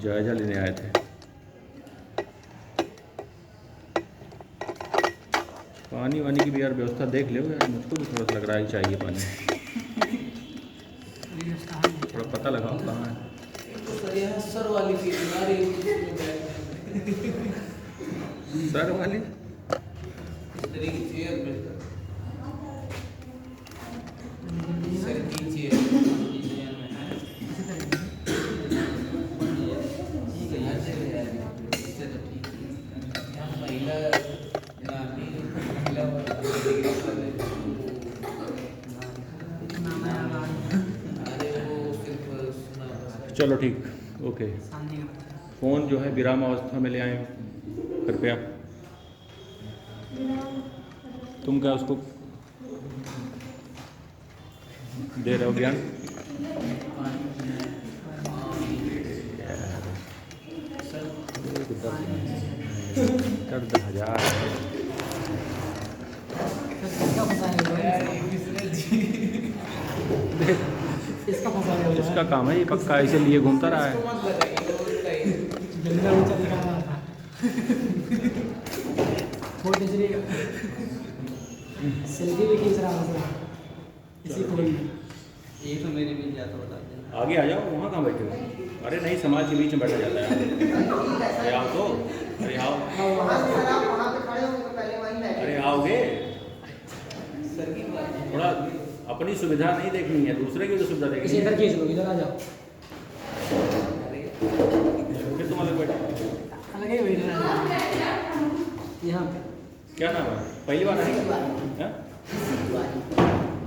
जायज़ा लेने आए थे। पानी वानी की भी यार व्यवस्था देख लो यार, मुझको भी थोड़ा सा लग रहा है चाहिए पानी। थोड़ा पता लगाओ कहाँ है। सर वाली फीलिंग आ रही है। सर वाली इस तरह की चेयर बेहतर। सर की चेयर में है। ठीक है, हर जगह है। इससे तो ठीक है। यहाँ महिला नामी महिला अरे वो सिर्फ सुना। चलो ठीक, ओके। फ़ोन जो है विराम अवस्था में ले आए कृपया। तुम क्या उसको दे रहे हो ज्ञान? दर्द हजार इसका काम है ये, पक्का ऐसे लिए घूमता रहा है। सेल्फी भी खींच रहा है इसी को। ये तो मेरे भी जाता बता दें। आगे आ जाओ, वहाँ कहाँ बैठे हो? अरे नहीं, समाज के बीच में बैठा जाता है। अरे आओ तो, अरे आओ, अरे आओगे। सर की बात है। थोड़ा अपनी सुविधा नहीं देखनी है, दूसरे की तो सुविधा देखनी इसे है। इधर खींच लो, इधर आ जाओ। फिर तुम अलग बैठे, अलग ही बैठ रहा है यहाँ पे। क्या नाम है? पहली बार आएगा?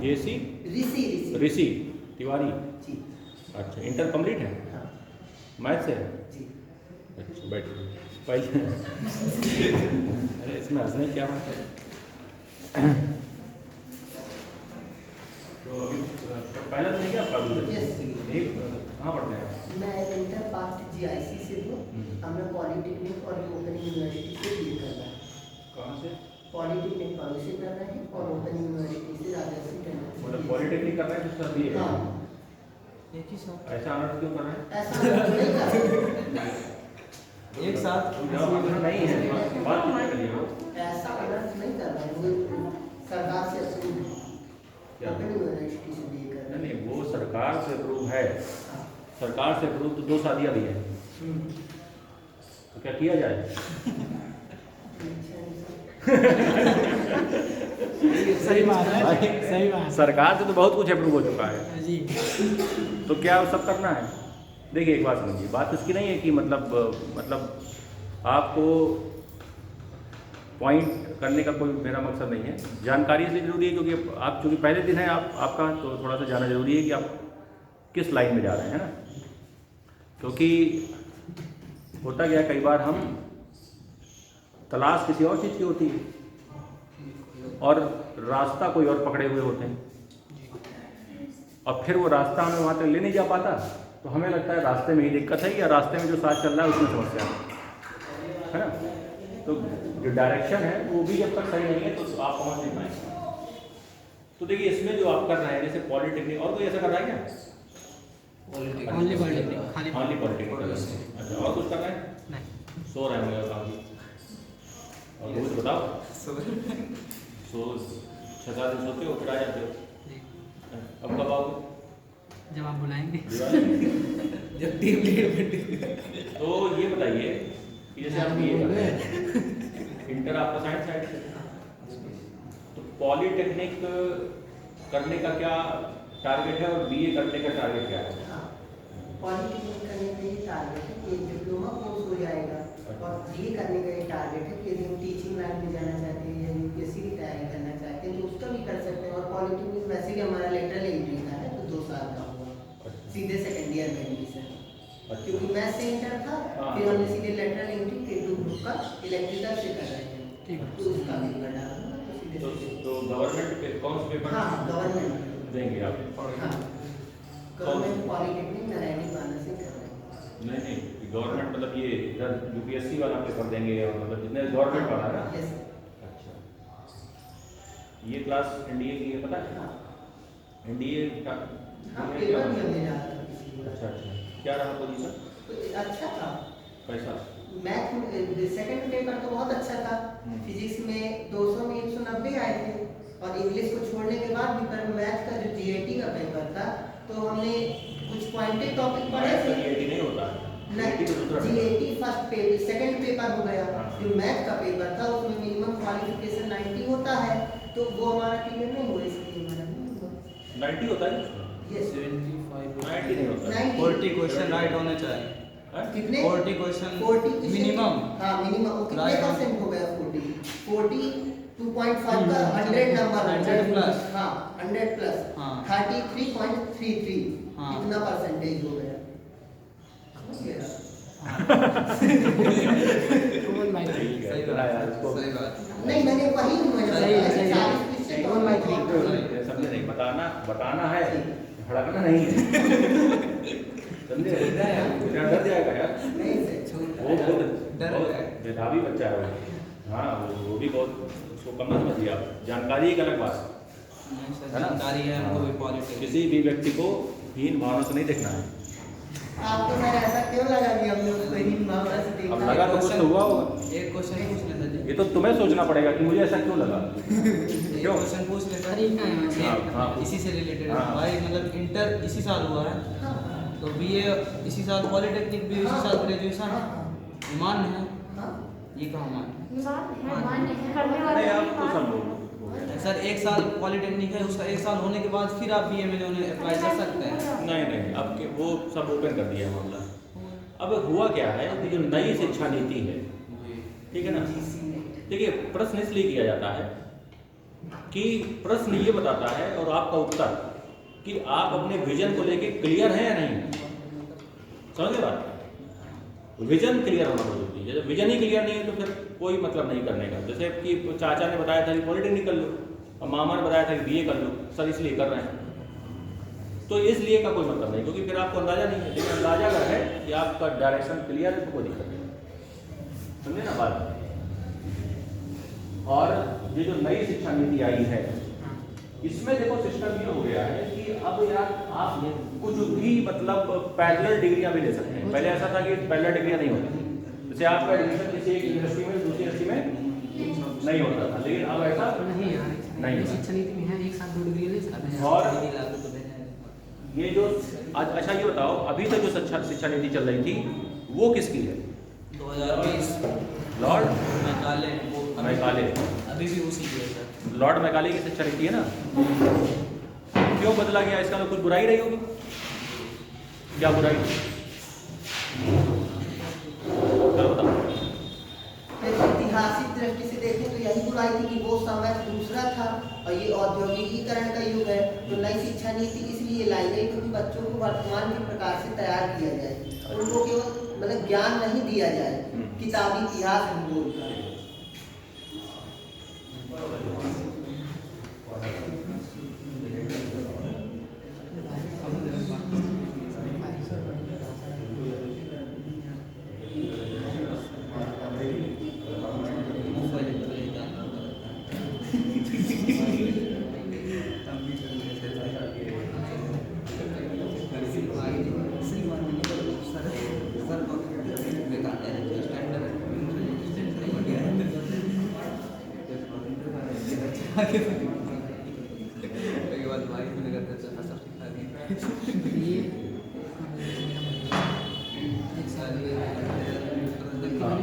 जेसी ऋषि तिवारी। अच्छा, इंटर कंप्लीट है? मैथ से? अच्छा, बैठिए पहले। अरे इसमें हंसने क्या बात है? तो अभी पहला तो नहीं क्या आपका एक कहाँ पढ़ते हैं? मैं इंटर पास GIC से हूँ। हमें पॉलिटेक्निक और ओपन यूनिवर्सिटी से डील करना है। कहाँ से? पॉलिटेक्निक कॉलेज से करना है और ओपन यूनिवर्सिटी से राजस्थान करना है। मतलब पॉलिटेक्निक कर रहे हैं जिसका बी है? एक ही साथ ऐसा ऑनर्स क्यों कर रहे हैं? ऐसा नहीं कर एक साथ जवाब आंसर नहीं है, बात कितने करिए हो? ऐसा ऑनर्स नहीं कर रहे हैं, वो सरकार से अप्रूव है। क्या? ओपन यूनिवर्सिटी से डील करना है। नहीं, वो सरकार से अप्रूव है। सरकार से अप्रूव तो 2 शादियाँ भी हैं, तो क्या किया जाए? सही बात है, सही बात सरकार से तो बहुत कुछ अप्रूव हो चुका है, है जी। तो क्या वो सब करना है? देखिए एक बात समझिए, बात इसकी नहीं है कि मतलब आपको पॉइंट करने का कोई मेरा मकसद नहीं है। जानकारी इसलिए जरूरी है क्योंकि आप चूँकि पहले दिन है आपका, तो थोड़ा सा जानना जरूरी है कि आप किस लाइन में जा रहे हैं, है ना? क्योंकि होता क्या है, कई बार हम तलाश किसी और चीज़ की होती है और रास्ता कोई और पकड़े हुए होते हैं, और फिर वो रास्ता हमें वहाँ तक ले नहीं जा पाता, तो हमें लगता है रास्ते में ही दिक्कत है या रास्ते में जो साथ चल रहा है उसमें समस्या है ना? तो जो डायरेक्शन है वो भी जब तक सही नहीं है तो आप पहुँच नहीं पाएंगे। तो देखिए इसमें जो आप कर रहे हैं, जैसे पॉलिटेक्निक, और कोई ऐसा कर रहा है क्या? ओनली पॉलिटेक्निक, खाली खाली पॉलिटेक्निक कर रहे हैं। अच्छा, और कुछ कर रहे हैं? नहीं। सो रहे होंगे काफ़ी, और कुछ बताओ। सो 6-7 दिन सोते हो, फिर आ जाते हो? जी। अब कब आओगे? जब आप बुलाएंगे। जब टीम लीड बैठे। तो ये बताइए कि जैसे आप ये कर रहे हैं, इंटर आपका साइंस साइड से, तो पॉलिटेक्निक करने का क्या टारगेट है और BA करने का टारगेट क्या है? पॉलिटेक्निक करने का ये टारगेट है कि एक डिप्लोमा कोर्स हो जाएगा, और BA करने का ये टारगेट है कि यदि हम टीचिंग लाइन में जाना चाहते हैं या UPSC की तैयारी करना चाहते हैं तो उसका भी कर सकते हैं। और पॉलिटेक्निक वैसे भी हमारा लेटरल एंट्री का है, तो 2 साल का होगा, सीधे सेकेंड ईयर में एडमिशन। क्योंकि मैथ से इंटर था, फिर हमने सीधे लेटरल एंट्री K2 ग्रुप का इलेक्ट्रिकल से कर रहे हैं, ठीक है। तो उसका भी कर डाला। तो गवर्नमेंट पे कौन से पेपर हाँ, गवर्नमेंट देंगे आप? हाँ, गवर्नमेंट पॉलिटेक्निक नारायणी बाना से कर रहे हैं। नहीं, गवर्नमेंट मतलब ये इधर UPSC वाला पेपर देंगे, और मतलब जितने गवर्नमेंट वाला है ना? यस। अच्छा, ये क्लास NDA की है, पता है? NDA का हाँ, पेपर भी हमने डाला था किसी बार। अच्छा, क्या रहा पोजीशन? तो अच्छा था। कैसा? मैथ सेकंड पेपर तो बहुत अच्छा था। फिजिक्स में 200 में 190 आए थे और इंग्लिश को छोड़ने के बाद भी, पर मैथ का जो जीएटी का पेपर था तो हमने कुछ पॉइंटेड टॉपिक पढ़े थे। जीएटी नहीं होता है, जीएटी तो दूसरा GAT first paper, second paper हो गया। हाँ। जो मैथ का पेपर था उसमें मिनिमम क्वालिफिकेशन 90 होता है, तो वो हमारा क्लियर नहीं हुआ, इसलिए हमारा नहीं हुआ। 90 होता है? यस, 90 नहीं होता है। 40 क्वेश्चन राइट होने चाहिए। हाँ? कितने? 40 क्वेश्चन 40 मिनिमम। हाँ मिनिमम। वो कितने Right. परसेंट हो गया? 40 2.5 का 100 नंबर 100 प्लस। हाँ 100 प्लस हाँ। 33.33 हाँ। कितना परसेंटेज हो गया? समझ गया? ठीक है, सही इतना बात यार इसको सही बात। नहीं मैंने वही सही। 40% तो One by three. समझे नहीं, बताना है, भड़कना नहीं है। समझे? तेरा डर जाएगा यार। नहीं सर, वो बहुत डर बहुत गया। मेधावी बच्चा है वो। हाँ वो भी बहुत, उसको कम मत समझिए आप। जानकारी एक अलग बात नहीं सर, है ना? जानकारी है हमको भी पॉलिटिक्स। किसी भी व्यक्ति को हीन भावना से नहीं देखना है। आपको सर ऐसा क्यों लगा कि हमने उसको ही भावना से अब देखा? लगा तो कुछ तो हुआ होगा। एक क्वेश्चन पूछ लेते जी। ये तो तुम्हें सोचना पड़ेगा कि मुझे ऐसा क्यों लगा। एक क्यों? क्वेश्चन पूछ लेते हाँ, हाँ। हैं इसी से रिलेटेड। हाँ। भाई मतलब इंटर इसी साल हुआ है, हाँ, तो बीए इसी साल, पॉलिटेक्निक भी इसी साल, ग्रेजुएशन मान्य है? हाँ। ये कहाँ मान्य नहीं आप तो सब लोग है? सर एक साल पॉलिटेक्निक है, उसका एक साल होने के बाद फिर आप बीए में जो है अप्लाई कर सकते हैं। नहीं अब वो सब ओपन कर दिया है मामला। अब हुआ क्या है कि जो नई शिक्षा नीति है, ठीक है ना, देखिए प्रश्न इसलिए किया जाता है कि प्रश्न ये बताता है और आपका उत्तर कि आप अपने विजन को लेके क्लियर हैं या नहीं। समझे बात? विजन क्लियर होना बहुत जरूरी है। जब विजन ही क्लियर नहीं है तो फिर कोई मतलब नहीं करने का। जैसे कि चाचा ने बताया था कि पॉलिटेक्निक कर लो, और मामा ने बताया था कि बीए कर लो, सर इसलिए कर रहे हैं, तो इसलिए का कोई मतलब नहीं, क्योंकि फिर आपको अंदाजा नहीं है। लेकिन अंदाजा अगर है कि आपका डायरेक्शन क्लियर है तो कोई दिक्कत नहीं। समझे ना बात? और ये जो नई शिक्षा नीति आई है, इसमें देखो सिस्टम ये हो गया है कि अब यार आप कुछ भी मतलब पैरेलल डिग्रियां भी ले सकते हैं। पहले ऐसा था कि पैरेलल डिग्रियां नहीं होती थी। जैसे आपका एडमिशन किसी एक यूनिवर्सिटी में दूसरी यूनिवर्सिटी में नहीं होता था, लेकिन अब ऐसा नहीं है। शिक्षा नीति में है, एक साथ 2 डिग्री ले सकते हैं। और लागू तो देना है। ये जो अच्छा ये बताओ, अभी तक जो शिक्षा नीति चल रही थी वो किसकी है? 2020 लॉर्ड मैकाले, वो मैकाले। अभी भी उसी की है सर। लॉर्ड मैकाले की शिक्षा नीति है ना। क्यों बदला गया? इसका तो कुछ बुराई रही होगी। क्या बुराई? चलो बताओ। ऐतिहासिक दृष्टि से देखें तो यही बुराई थी कि वो समय दूसरा था और ये औद्योगिकीकरण का युग है। तो नई शिक्षा नीति इसलिए लाई गई क्योंकि बच्चों को वर्तमान के प्रकार से तैयार किया जाए, उनको केवल मतलब ज्ञान नहीं दिया जाए, किताबी इतिहास भूगोल का।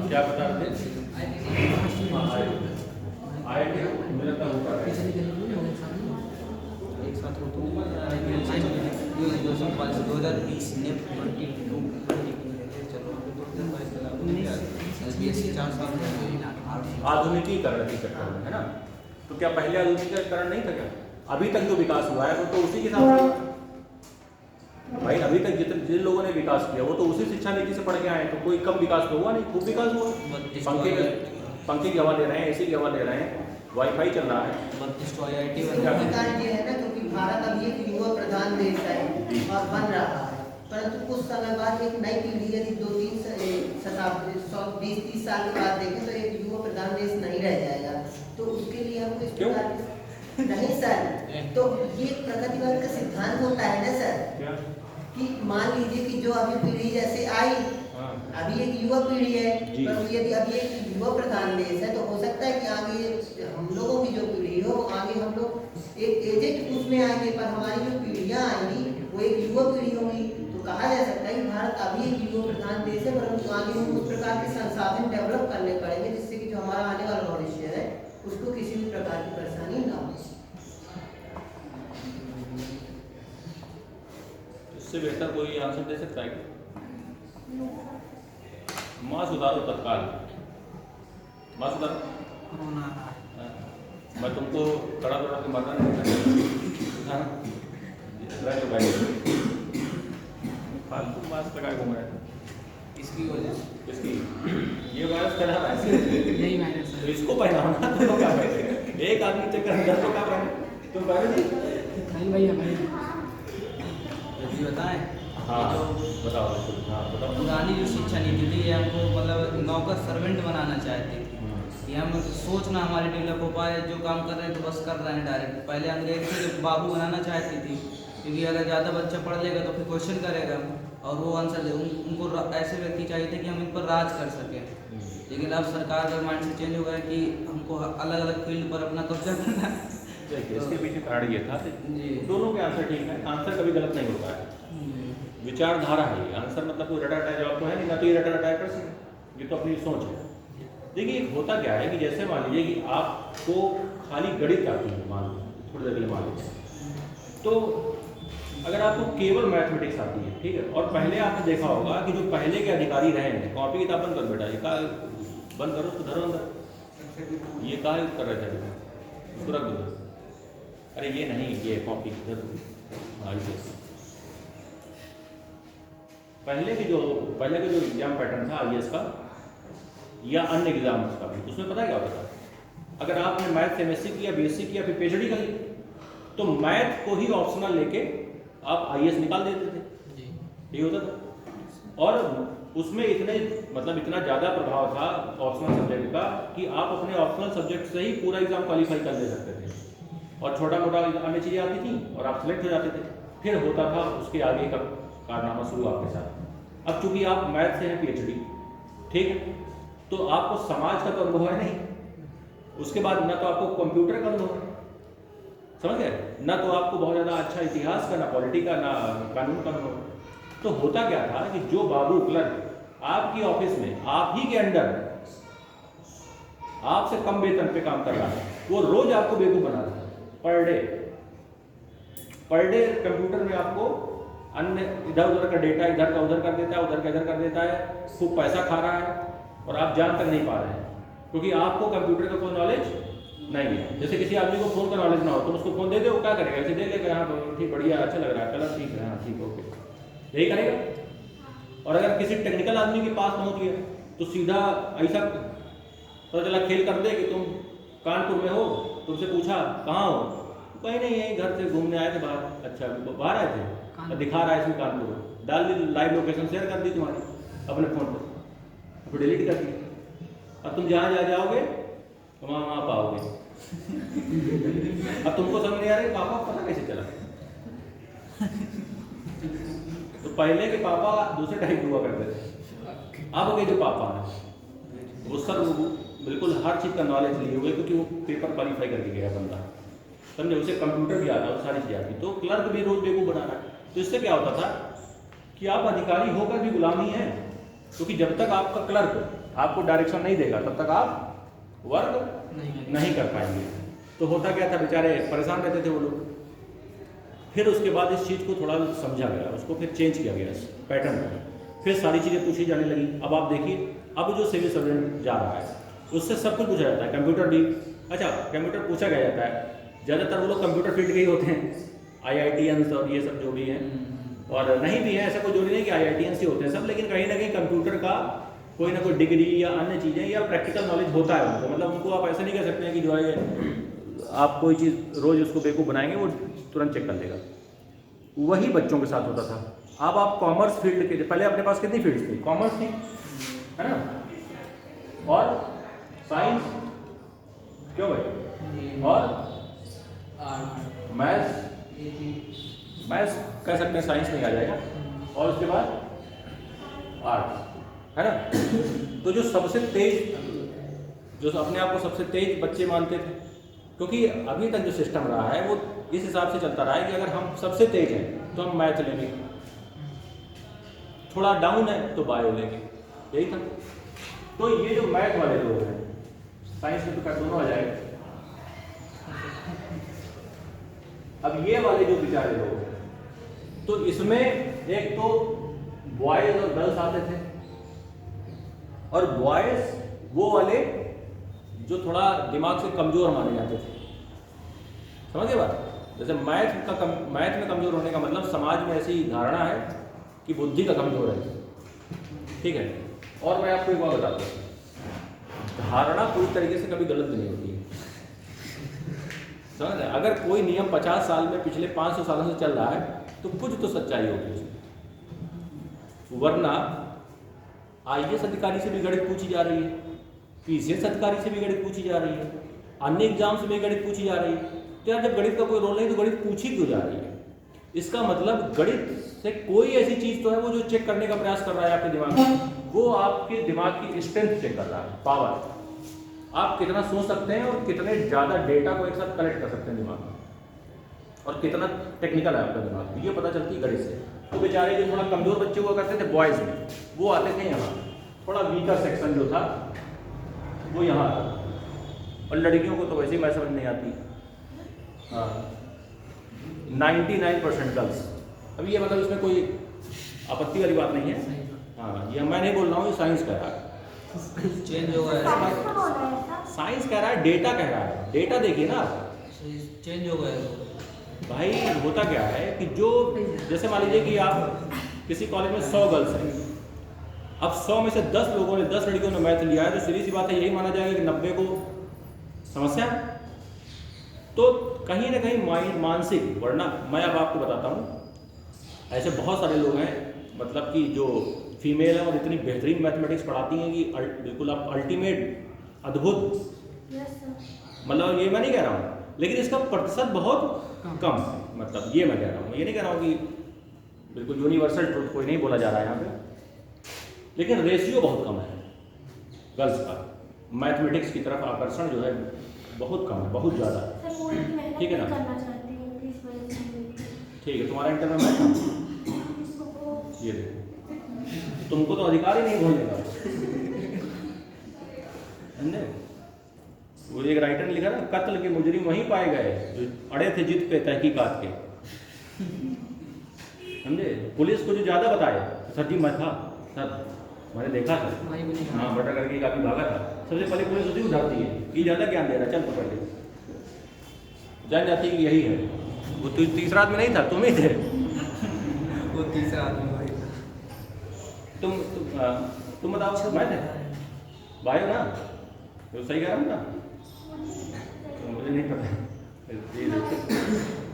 क्या बता रहे थे? आए थे मेरा तो होता है। एक साथ हो तो 2020 ने 22 चलो 4 साल आधुनिकीकरण के चक्कर में, है ना। तो क्या पहले आधुनिकीकरण नहीं था क्या? अभी तक जो विकास हुआ है वो तो उसी के हिसाब से भाई। अभी तक जिन लोगों ने विकास किया वो तो उसी शिक्षा नीति से पढ़ के आए, तो कोई कम विकास तो हुआ नहीं, खूब विकास हुआ। पंखे की हवा ले रहे हैं, एसी की हवा ले रहे हैं, वाईफाई चल रहा है। 32 तो IIT इसका कारण ये है ना क्योंकि भारत अभी एक युवा प्रधान देश है और बन रहा है, परंतु कुछ समय बाद एक नई पीढ़ी यदि 2-3 शताब्दी 20-30 साल के बाद देखें तो एक युवा प्रधान देश नहीं रह जाएगा। तो उसके लिए हमको इस प्रकार नहीं सर, तो ये प्रगतिवाद का सिद्धांत होता है ना सर। क्या? कि मान लीजिए कि जो अभी पीढ़ी जैसे आई, हाँ अभी एक युवा पीढ़ी है, जी। पर यदि अभी एक युवा प्रधान देश है तो हो सकता है कि आगे हम लोगों की जो पीढ़ी हो, आगे हम लोग एक एजेड उसमें आएंगे, पर हमारी जो पीढ़ियां आएंगी वो एक युवा पीढ़ी होगी। तो कहा जा सकता है कि भारत अभी एक युवा प्रधान देश है, परंतु आगे हम उस प्रकार के संसाधन डेवलप करने पड़ेंगे जिससे कि जो हमारा आने वाला भविष्य है उसको किसी भी प्रकार की परेशानी ना हो। इससे बेहतर कोई आंसर दे सकता है क्या? माँ सुधारो तत्काल, माँ सुधारो। कोरोना मैं तुमको कड़ा कड़ा के मरना नहीं करता, हाँ रह भाई फालतू मास्क लगाए घूम रहे हैं। इसकी वजह से इसकी ये वायरस फैला रहा है, यही वायरस तो है। इसको पहनाना तो क्या पहने? एक आदमी चेक कर दस को क्या पहने? तुम पहने जी? नहीं भैया भाई, जी बताएं। हाँ ये जो बताओ। हाँ बताओ। पुरानी जो शिक्षा नीति थी ये हमको मतलब नौकर सर्वेंट बनाना चाहती थी कि हम सोच ना हमारी डेवलप हो पाए, जो काम कर रहे हैं तो बस कर रहे हैं डायरेक्ट। पहले अंग्रेज थे जो बाबू बनाना चाहती थी, क्योंकि अगर ज़्यादा बच्चा पढ़ लेगा तो फिर क्वेश्चन करेगा और वो आंसर दे। उनको ऐसे व्यक्ति चाहिए थे कि हम इन पर राज कर सकें। लेकिन अब सरकार का माइंड से चेंज हो गया कि हमको अलग अलग फील्ड पर अपना कब्जा करना है। देखिए इसके पीछे कारण ये था जी। दोनों के आंसर ठीक है, आंसर कभी गलत नहीं होता है, विचारधारा है ये। आंसर मतलब कोई रटा रटाया जवाब तो है नहीं, ना तो ये रटा रटाया कर सकते, ये तो अपनी सोच है। देखिए होता क्या है कि जैसे मान लीजिए कि आपको खाली गणित आती है, मान लीजिए थोड़ी देर के लिए मान लीजिए, तो अगर आपको केवल मैथमेटिक्स आती है, ठीक है, और पहले आपने देखा होगा कि जो पहले के अधिकारी रहे हैं, कॉपी किताब बंद कर बेटा, ये कहा बंद करो तो धरो अंदर, ये कहा कर रहे थे उसको रख दो। अरे ये नहीं, ये कॉपी इधर दो। हाँ ये पहले के जो एग्जाम पैटर्न था IAS का या अन्य एग्जाम का भी, उसमें पता क्या होता था, अगर आपने मैथ से MSc किया, BSc किया, फिर PhD करी, तो मैथ को ही ऑप्शनल लेके आप IAS निकाल देते थे, ये होता था। और उसमें इतना ज़्यादा प्रभाव था ऑप्शनल सब्जेक्ट का कि आप अपने ऑप्शनल सब्जेक्ट से ही पूरा एग्जाम क्वालिफाई कर ले सकते थे, और छोटा मोटा अन्य चीज़ें आती थी और आप सेलेक्ट हो जाते थे। फिर होता था उसके आगे का कारनामा शुरू आपके साथ। अब चूंकि आप मैथ से हैं PhD, ठीक है, तो आपको समाज का तो अनुभव है नहीं, उसके बाद ना तो आपको कंप्यूटर का अनुभव है, समझ गए, ना तो आपको बहुत ज़्यादा अच्छा इतिहास का, ना पॉलिटी का, ना कानून का अनुभव। तो होता क्या था कि जो बाबू क्लर्क आपकी ऑफिस में आप ही के अंडर आपसे कम वेतन पे काम कर रहा है, वो रोज आपको बेवकूफ बना रहा है। पर डे कंप्यूटर में आपको अन्य इधर उधर का डेटा इधर का उधर कर देता है, उधर का इधर कर देता है, खूब पैसा खा रहा है और आप जान तक नहीं पा रहे हैं, क्योंकि आपको कंप्यूटर का कोई नॉलेज नहीं है। जैसे किसी आदमी को फोन का नॉलेज ना हो तो उसको फोन दे दे, वो क्या करेगा, ऐसे दे लेगा, हाँ ठीक बढ़िया अच्छा लग रहा है, कलर ठीक है, हाँ ठीक ओके, यही करेगा। और अगर किसी टेक्निकल आदमी के पास पहुंच गया तो सीधा ऐसा पता चला खेल कर दे कि तुम कानपुर में हो, तुमसे पूछा कहाँ हो, कहीं नहीं है, घर से घूमने आए थे बाहर। अच्छा बाहर आए थे, दिखा रहा है इसमें कानपुर, डाल दी लाइव लोकेशन शेयर कर दी तुम्हारी अपने फ़ोन पर, फिर डिलीट कर दी। अब तुम जहाँ जाओगे तो वहाँ पाओगे। अब तुमको समझ नहीं आ रहा पापा पता कैसे चला। तो पहले के पापा दूसरे टाइप हुआ करते थे, अब के जो पापा हैं वो सर बिल्कुल हर चीज़ का नॉलेज लिए हुए, क्योंकि वो पेपर क्वालिफाई करके गया बंदा, समझे, उसे कंप्यूटर भी आता है, सारी चीज़ें आती। तो क्लर्क भी रोज बेवकूफ़ बना रहा है। तो इससे क्या होता था कि आप अधिकारी होकर भी गुलामी हैं, क्योंकि जब तक आपका क्लर्क आपको डायरेक्शन नहीं देगा तब तक आप वर्क नहीं कर पाएंगे। तो होता क्या था, बेचारे परेशान रहते थे वो लोग। फिर उसके बाद इस चीज़ को थोड़ा समझा गया, उसको फिर चेंज किया गया इस पैटर्न को, फिर सारी चीज़ें पूछी जाने लगी। अब आप देखिए, अब जो सिविल सर्वेंट जा रहा है उससे सब कुछ पूछा जाता है, कंप्यूटर भी। अच्छा कंप्यूटर पूछा गया जाता है, ज़्यादातर वो लोग कंप्यूटर फील्ड के ही होते हैं, IITians और ये सब जो भी हैं, और नहीं भी है, ऐसा कोई जरूरी नहीं कि IITians ही होते हैं सब, लेकिन कहीं ना कहीं कंप्यूटर का कोई ना कोई डिग्री या अन्य चीज़ें या प्रैक्टिकल नॉलेज होता है उनको। मतलब उनको आप ऐसा नहीं कह सकते हैं कि जो है आप कोई चीज़ रोज़ उसको बेवकूफ़ बनाएंगे वो तुरंत चेक कर लेगा। वही बच्चों के साथ होता था। अब आप कॉमर्स फील्ड के, पहले अपने पास कितनी फील्ड्स थी, कॉमर्स थी, है ना, और साइंस, क्यों भाई, और मैथ्स कह सकते हैं साइंस नहीं आ जाएगा, और उसके बाद आर्ट्स, है ना। तो जो सबसे तेज, जो अपने आप को सबसे तेज बच्चे मानते थे, क्योंकि अभी तक जो सिस्टम रहा है वो इस हिसाब से चलता रहा है कि अगर हम सबसे तेज हैं तो हम मैथ लेंगे, थोड़ा डाउन है तो बायो लेंगे, यही था। तो ये जो मैथ वाले लोग हैं, साइंस में तो क्या दोनों आ जाएंगे। अब ये वाले जो बेचारे लोग हैं, तो इसमें एक तो बॉयज और गर्ल्स आते थे, और बॉयज वो वाले जो थोड़ा दिमाग से कमजोर माने जाते थे, समझिए बात। जैसे मैथ में कमजोर होने का मतलब समाज में ऐसी धारणा है कि बुद्धि का कमजोर है, ठीक है। और मैं आपको एक बात बताता हूँ, धारणा पूरी तरीके से कभी गलत नहीं होती है, समझ रहे। अगर कोई नियम 50 साल में पिछले 500 सालों से चल रहा है तो कुछ तो सच्चाई होगी उसमें, वरना IAS अधिकारी से भी गणित पूछी जा रही है, PCS अधिकारी से भी गणित पूछी जा रही है, अन्य एग्जाम से भी गणित पूछी जा रही है। तो यार जब गणित का कोई रोल नहीं तो गणित पूछी क्यों जा रही है? इसका मतलब गणित से कोई ऐसी चीज तो है वो जो चेक करने का प्रयास कर रहा है आपके दिमाग में, वो आपके दिमाग की स्ट्रेंथ चेक कर रहा है, पावर, आप कितना सोच सकते हैं और कितने ज़्यादा डेटा को एक साथ कलेक्ट कर सकते हैं दिमाग में, और कितना टेक्निकल है आपका दिमाग, ये पता चलती है गणित से। तो बेचारे जो थोड़ा कमज़ोर बच्चे हुआ करते थे बॉयज़ में, वो आते थे यहाँ, थोड़ा वीकर सेक्शन जो था वो यहाँ आता था, और लड़कियों को तो वैसे ही मैं समझ नहीं आती। हाँ, 99% गर्ल्स। अब ये मतलब इसमें कोई आपत्ति वाली बात नहीं है। हाँ, ये मैं नहीं बोल रहा हूँ, ये साइंस कह रहा है, चेंज हो गया है, साइंस कह रहा है, डेटा कह रहा है, डेटा देखिए ना चेंज हो गया है भाई। होता क्या है कि जो जैसे मान लीजिए कि आप किसी कॉलेज में 100 गर्ल्स हैं, अब 100 में से 10 लोगों ने 10 लड़कियों ने मैथ लिया है, तो सीधी सी बात है यही माना जाएगा कि 90 को समस्या है। तो कहीं ना कहीं मानसिक, वरना मैं अब आपको बताता हूँ, ऐसे बहुत सारे लोग हैं मतलब कि जो फीमेल है और इतनी बेहतरीन मैथमेटिक्स पढ़ाती हैं कि बिल्कुल आप अल्टीमेट अद्भुत, मतलब ये मैं नहीं कह रहा हूँ, लेकिन इसका प्रतिशत बहुत कम है, मतलब ये मैं कह रहा हूँ, ये नहीं कह रहा हूँ कि बिल्कुल यूनिवर्सल ट्रूथ कोई नहीं बोला जा रहा है यहाँ पे, लेकिन रेशियो बहुत कम है गर्ल्स का, मैथमेटिक्स की तरफ आकर्षण जो है बहुत कम है, बहुत ज़्यादा। ठीक है ना, ठीक है, तुम्हारा इंटर में मैं था, ये देखो, तुमको तो अधिकार ही नहीं बोलने का, समझे। वो एक राइटर ने लिखा ना, कत्ल के मुजरिम वहीं पाए गए जो अड़े थे जिद पे तहकीकात के, समझे। पुलिस को जो ज़्यादा बताए, सर जी मैं था, सर मैंने देखा था, हाँ मर्डर करके काफ़ी भागा था, सबसे पहले पुलिस उसी को उठाती है कि ज़्यादा ज्ञान दे रहा, चल पकड़ ले, जान जाती है कि यही है, वो तीसरा आदमी नहीं था, तुम ही थे, वो तीसरा आदमी भाई तुम बताओ, मैं थे भाई हो ना, तो सही कह रहा हूँ ना, तो मुझे नहीं पता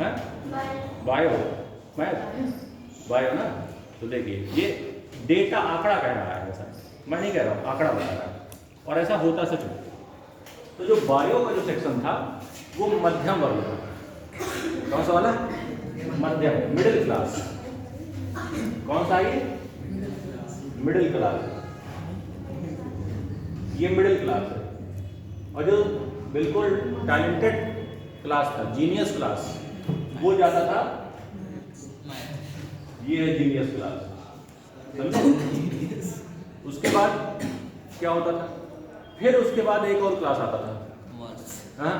है, बायो मैथ बायो ना। तो देखिए ये डेटा आंकड़ा कह रहा है, ऐसा मैं नहीं कह रहा हूँ, आंकड़ा बता रहा है, और ऐसा होता सच में। तो जो बायो का जो सेक्शन था वो मध्यम वर्ग था, कौन सा वाला, मध्यम, मिडिल क्लास, कौन सा ये मिडिल क्लास, ये मिडिल क्लास है। और जो बिल्कुल टैलेंटेड क्लास था, जीनियस क्लास, वो ज़्यादा था, ये है जीनियस क्लास, समझे। उसके बाद क्या होता था, फिर उसके बाद एक और क्लास आता था, हाँ,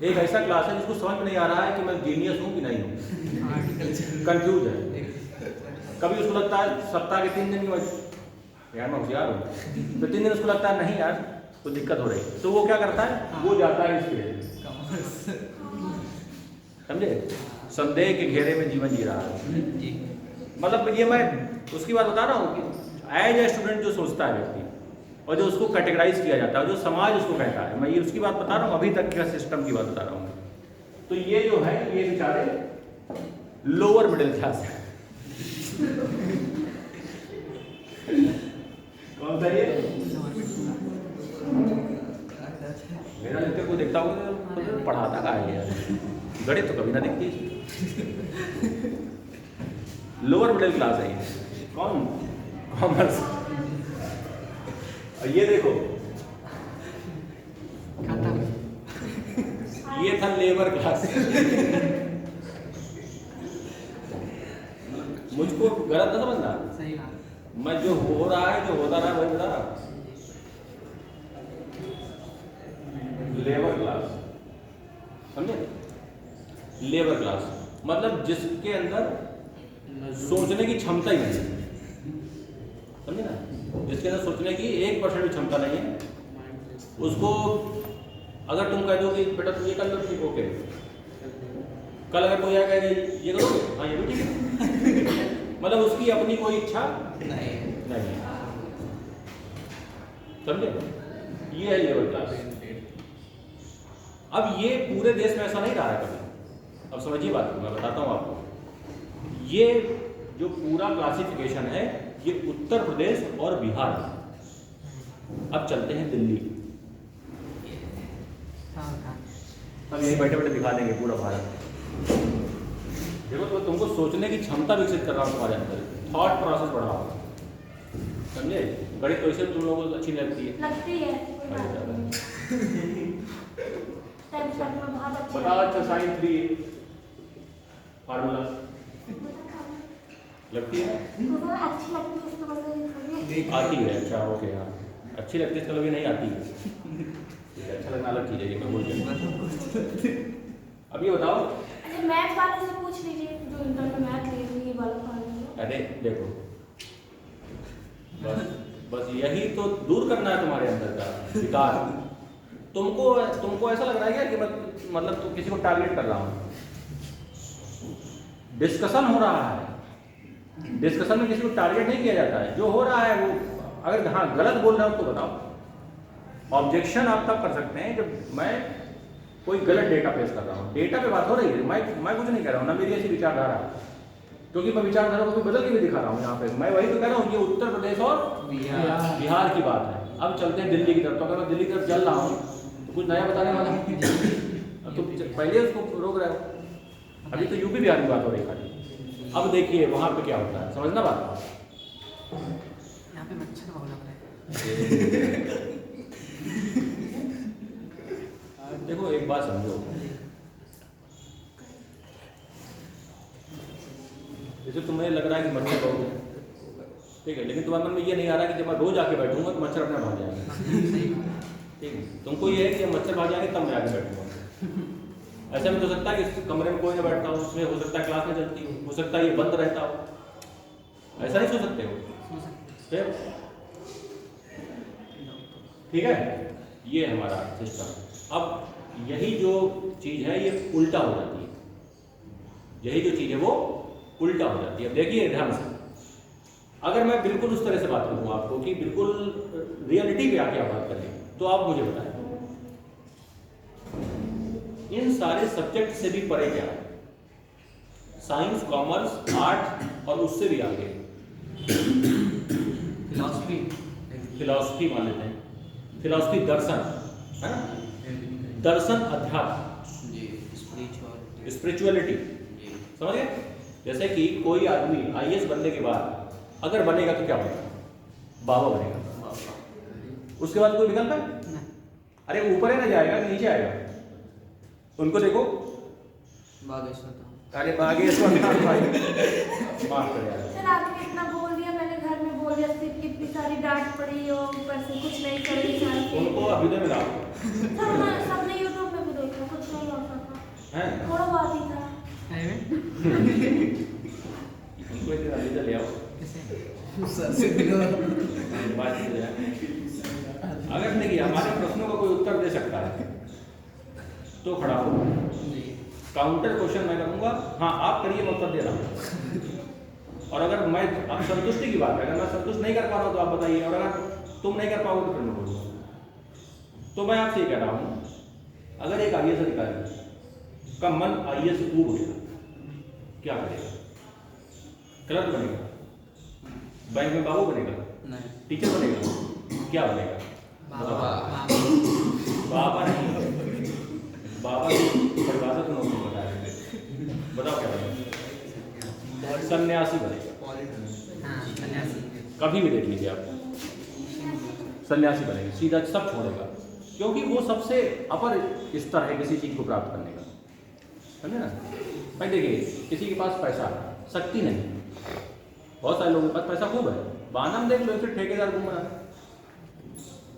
एक ऐसा क्लास है जिसको समझ में नहीं आ रहा है कि मैं जीनियस हूँ कि नहीं हूँ, कंफ्यूज है। कभी उसको लगता है सप्ताह के 3 दिन की यार मैं होशियार हूँ, तो 3 दिन उसको लगता है नहीं यार तो दिक्कत हो रही, तो वो क्या करता है, वो जाता है इस फील्ड, समझे, संदेह के घेरे में जीवन जी रहा है। मतलब ये मैं उसकी बात बता रहा हूँ कि एज ए स्टूडेंट जो सोचता है व्यक्ति, और जो उसको कैटेगराइज किया जाता है, जो समाज उसको कहता है, मैं ये उसकी बात बता रहा हूँ, अभी तक का सिस्टम की बात बता रहा हूँ। तो ये जो है ये बेचारे लोअर मिडिल क्लास है। कौन सा ये, मेरा लेक्चर को देखता हूँ तो पढ़ाता का है यार, गणित तो कभी ना दिखती, लोअर मिडिल क्लास है ये। कौन? कॉमर्स। और ये देखो, खाता ये था लेबर क्लास। मुझको गलत ना समझना, सही बात। मैं जो हो रहा है, जो होता रहा है वही बता रहा हूं। लेबर क्लास, समझे? लेबर क्लास मतलब जिसके अंदर सोचने की क्षमता ही नहीं है, समझे ना? जिसके अंदर सोचने की 1% भी क्षमता नहीं है, उसको अगर तुम कह दो कि बेटा तुम ये कर लो, ठीक, ओके। कल अगर कोई आएगा ये करो, हाँ ये भी ठीक है। मतलब उसकी अपनी कोई इच्छा नहीं, समझे? ये है लेबर क्लास। अब ये पूरे देश में ऐसा नहीं रहा है कभी। अब समझिए बात को, मैं बताता हूँ आपको। ये जो पूरा क्लासिफिकेशन है, ये उत्तर प्रदेश और बिहार में। अब चलते हैं दिल्ली। हाँ हाँ। अब यही बैठे बैठे दिखा देंगे पूरा भारत। देखो तो तुमको सोचने की क्षमता विकसित कर रहा हूँ तुम्हारे अंदर, थॉट प्रोसेस बढ़ाओ, समझे? गणित तो इसे तुम लोगों को अच्छी लगती है। बताओ अच्छा, साइन 3 फार्मूला लगती है? आती है, अच्छा ओके। हाँ, अच्छी लगती है, इसका मतलब ये नहीं आती है। अच्छा लगना अलग चीज़ है, ये मैं बोल रहा। अब ये बताओ, अच्छा मैथ वाले से पूछ लीजिए, जो इंटर में मैथ ले रही है वाला फार्मूला। अरे देखो, बस यही तो दूर करना है तुम्हारे अंदर का विकार। तुमको ऐसा लग रहा है क्या कि मतलब तुम किसी को टारगेट कर रहा हूँ? डिस्कशन हो रहा है, डिस्कशन में किसी को टारगेट नहीं किया जाता है। जो हो रहा है वो, अगर हाँ गलत बोल रहा हूँ तो बताओ। ऑब्जेक्शन आप तब कर सकते हैं जब मैं कोई गलत डेटा पेश कर रहा हूँ। डेटा पे बात हो रही है, मैं कुछ नहीं कह रहा हूँ, ना मेरी ऐसी विचारधारा, क्योंकि मैं विचारधारा को भी बदल के भी दिखा रहा हूँ यहाँ पे। मैं वही तो कह रहा हूँ, ये उत्तर प्रदेश और बिहार की बात है। अब चलते हैं दिल्ली की तरफ। तो अगर मैं दिल्ली की तरफ चल रहा हूँ तो कुछ नया बताने वाला है? अब तो पहले उसको रोक रहे हो। अभी तो यूपी बिहार की बात हो रही है। अब देखिए वहाँ पे क्या होता है, समझना बात। यहाँ पे मच्छर बहुत लग रहा है। देखो एक बात समझो, जैसे तुम्हें लग रहा है कि मच्छर बहुत है, ठीक है, लेकिन तुम्हारे मन में ये नहीं आ रहा कि जब मैं रोज आके बैठूंगा तो मच्छर अपने भाग जाएंगे, ठीक है? तुमको ये है कि जब मच्छर भाग जाएंगे तब मैं आके बैठूंगा। ऐसा भी तो सकता है कि इस कमरे में कोई ना बैठता हो, उसमें हो सकता है क्लास में चलती हो सकता है ये बंद रहता हो। ऐसा नहीं सोच सकते हो? फिर ठीक है, ये हमारा सिस्टम। अब यही जो चीज़ है ये उल्टा हो जाती है, यही जो चीज़ है वो उल्टा हो जाती है। अब देखिए ध्यान से, अगर मैं बिल्कुल उस तरह से बात करूँ आपको कि बिल्कुल रियलिटी पे आके आप बात करें, तो आप मुझे बताएं इन सारे सब्जेक्ट से भी परे क्या है? साइंस, कॉमर्स, आर्ट और उससे भी आगे फिलॉसफी मान लेते हैं। फिलॉसफी दर्शन है ना, दर्शन अध्यात्म, स्पिरिचुअलिटी, समझ गए? जैसे कि कोई आदमी आईएएस बनने के बाद अगर बनेगा तो क्या बनेगा? बाबा बनेगा। उसके बाद कोई विकल्प है? अरे ऊपर है ना जाएगा कि नीचे आएगा? उनको देखो, अरे बागेश्वर माफ कर यार। सर आपने इतना बोल दिया, मैंने घर में बोल दिया, सिर्फ कितनी सारी डांट पड़ी और ऊपर से कुछ नहीं करी। उनको अभ्युदय मिला सर मैं सबने यूट्यूब में भी देखा, कुछ नहीं होता था, है, थोड़ा बात ही था। उनको एक अभ्युदय ले आओ, बात की जाए। अगर नहीं हमारे प्रश्नों का कोई उत्तर दे सकता है तो खड़ा हो, काउंटर क्वेश्चन मैं करूंगा, हाँ आप करिए, मैं उत्तर दे रहा हूँ। और अगर मैं, आप संतुष्टि की बात है, अगर मैं संतुष्ट नहीं कर पा रहा हूँ तो आप बताइए, और अगर तुम नहीं कर पाओगे तो फिर मैं बोलूँगा। तो मैं आपसे ये कह रहा हूँ, अगर एक आईएएस अधिकारी का मन आईएएस ऊब गया, क्या करेगा? क्लर्क बनेगा, बैंक में बाबू बनेगा, टीचर बनेगा, क्या बनेगा? बाबा नहीं, बाबा की परिभाषा तो नौकरी बता रहे थे, बताओ क्या बनेगा? सन्यासी बनेगा। कभी भी देख लीजिए आप, सन्यासी बनेगा, सीधा सब छोड़ेगा, क्योंकि वो सबसे अपर स्तर है किसी चीज़ को प्राप्त करने का, समझे ना। भाई देखिए, किसी के पास पैसा, शक्ति नहीं, बहुत सारे लोगों के पास पैसा खूब है, बहाना में देख लो, फिर ठेकेदार घूम रहा है,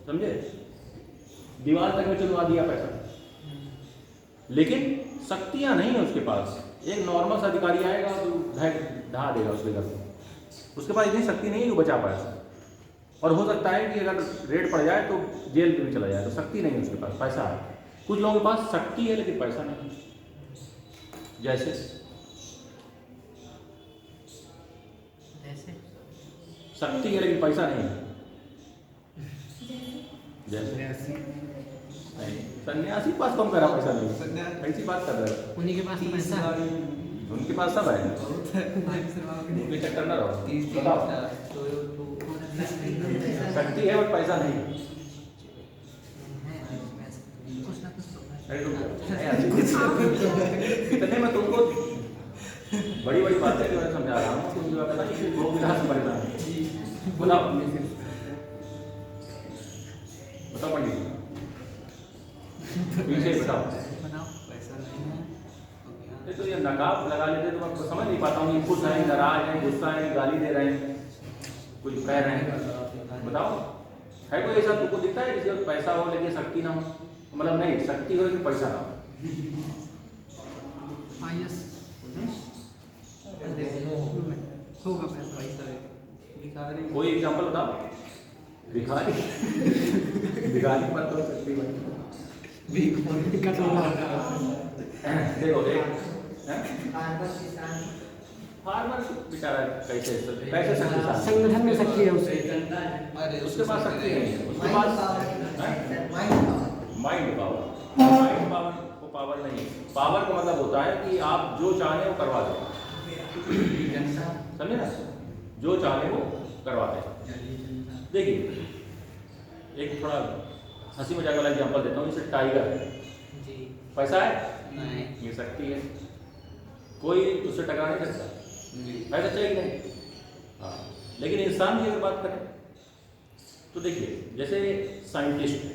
समझे, दीवार तक में चलवा दिया पैसा, लेकिन शक्तियां नहीं है उसके पास। एक नॉर्मल सा अधिकारी आएगा तो ढहा देगा उसके घर को, उसके पास इतनी शक्ति नहीं है कि बचा पाए, और हो सकता है कि अगर रेड पड़ जाए तो जेल में भी चला जाए, तो शक्ति नहीं है उसके पास, पैसा है। कुछ लोगों के पास शक्ति है लेकिन पैसा नहीं, जैसे शक्ति है लेकिन पैसा नहीं है, जैसे सन्यासी पास कम करा पैसा नहीं, ऐसी बात कर रहे हो, उन्हीं के पास तो पैसा है। उनके पास सब है, उनके चक्कर ना रहो, बताओ शक्ति है और पैसा नहीं है। इतने में तुमको बड़ी बड़ी बातें जो है समझा रहा हूँ, तुम जो है लोग विलास परेशान है। बताओ बताओ पंडित, पीछे बताओ। तो ये नकाब लगा लेते तो मैं समझ नहीं पाता हूँ, खुश हैं, नाराज हैं, गुस्सा है, गाली दे रहे हैं, कुछ कह रहे हैं, बताओ है कोई ऐसा तुमको दिखता है जिसके पैसा हो लेकिन शक्ति ना हो? मतलब नहीं, शक्ति हो लेकिन पैसा ना हो। होगा पैसा। कोई एग्जाम्पल बताओ, भिखारी भिखारी पर तो शक्ति बनी, देखो एक फार्मर बेचारा कैसे शक्तिशाली, संगठन में शक्ति है उसे, उसके पास शक्ति नहीं है, उसके पास माइंड पावर, माइंड पावर को पावर नहीं। पावर का मतलब होता है कि आप जो चाहें वो करवा दें, समझे ना, जो चाहे वो करवा दें। देखिए एक थोड़ा हंसी मजाक वाला एग्जाम्पल देता हूँ, जैसे टाइगर है, पैसा है नहीं, ये शक्ति है, कोई उससे टकरा नहीं सकता, पैसा चाहिए नहीं। हाँ, लेकिन इंसान की अगर बात करें तो देखिए जैसे साइंटिस्ट है,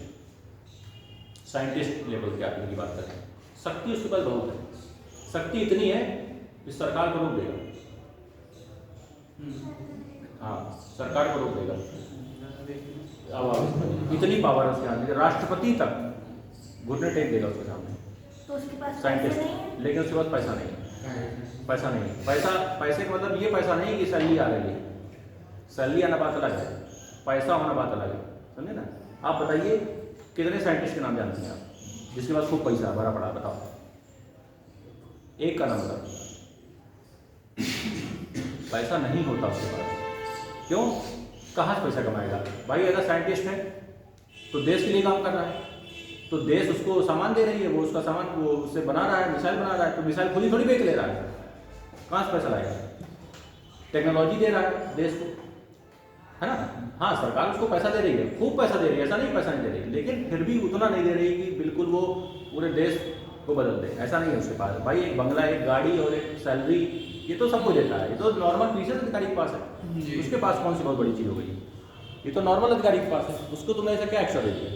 साइंटिस्ट लेवल के आदमी की बात करें, शक्ति उसके पास बहुत है, शक्ति इतनी है कि सरकार को रोक देगा, हाँ सरकार को रोक देगा, अब इतनी पावर है उसके हाथ में, राष्ट्रपति तक घुटने टेक देगा उसके सामने, तो उसके पास साइंटिस्ट, पैसा नहीं है? लेकिन उसके पास पैसा नहीं, पैसा नहीं, पैसे का मतलब ये पैसा नहीं कि सैलरी आ रही है, सैलरी आना बात अलग है, पैसा होना बात अलग है, समझे ना। आप बताइए कितने साइंटिस्ट के नाम जानते हैं आप जिसके पास खूब पैसा भरा पड़ा, बताओ एक का नाम बताओ। पैसा नहीं होता उसके पास, क्यों, कहाँ से पैसा कमाएगा भाई? अगर साइंटिस्ट है तो देश के लिए काम कर रहा है, तो देश उसको सामान दे रही है, वो उसका सामान वो उससे बना रहा है, मिसाइल बना रहा है, तो मिसाइल खुद ही थोड़ी बेच ले रहा है, कहाँ से पैसा लाएगा? टेक्नोलॉजी दे रहा है देश को, है ना। हाँ सरकार उसको पैसा दे रही है, खूब पैसा दे रही है, ऐसा नहीं पैसा नहीं दे रही, लेकिन फिर भी उतना नहीं दे रही कि बिल्कुल वो पूरे देश को बदल दे, ऐसा नहीं है उसके पास। भाई एक बंगला, एक गाड़ी और एक सैलरी, ये तो सबको देता है, ये तो नॉर्मल पीछे अधिकारी के पास है, उसके पास कौन सी बहुत बड़ी चीज़ हो गई? ये तो नॉर्मल अधिकारी के पास है, उसको तुमने ऐसा क्या एक्स्ट्रा दे दिया?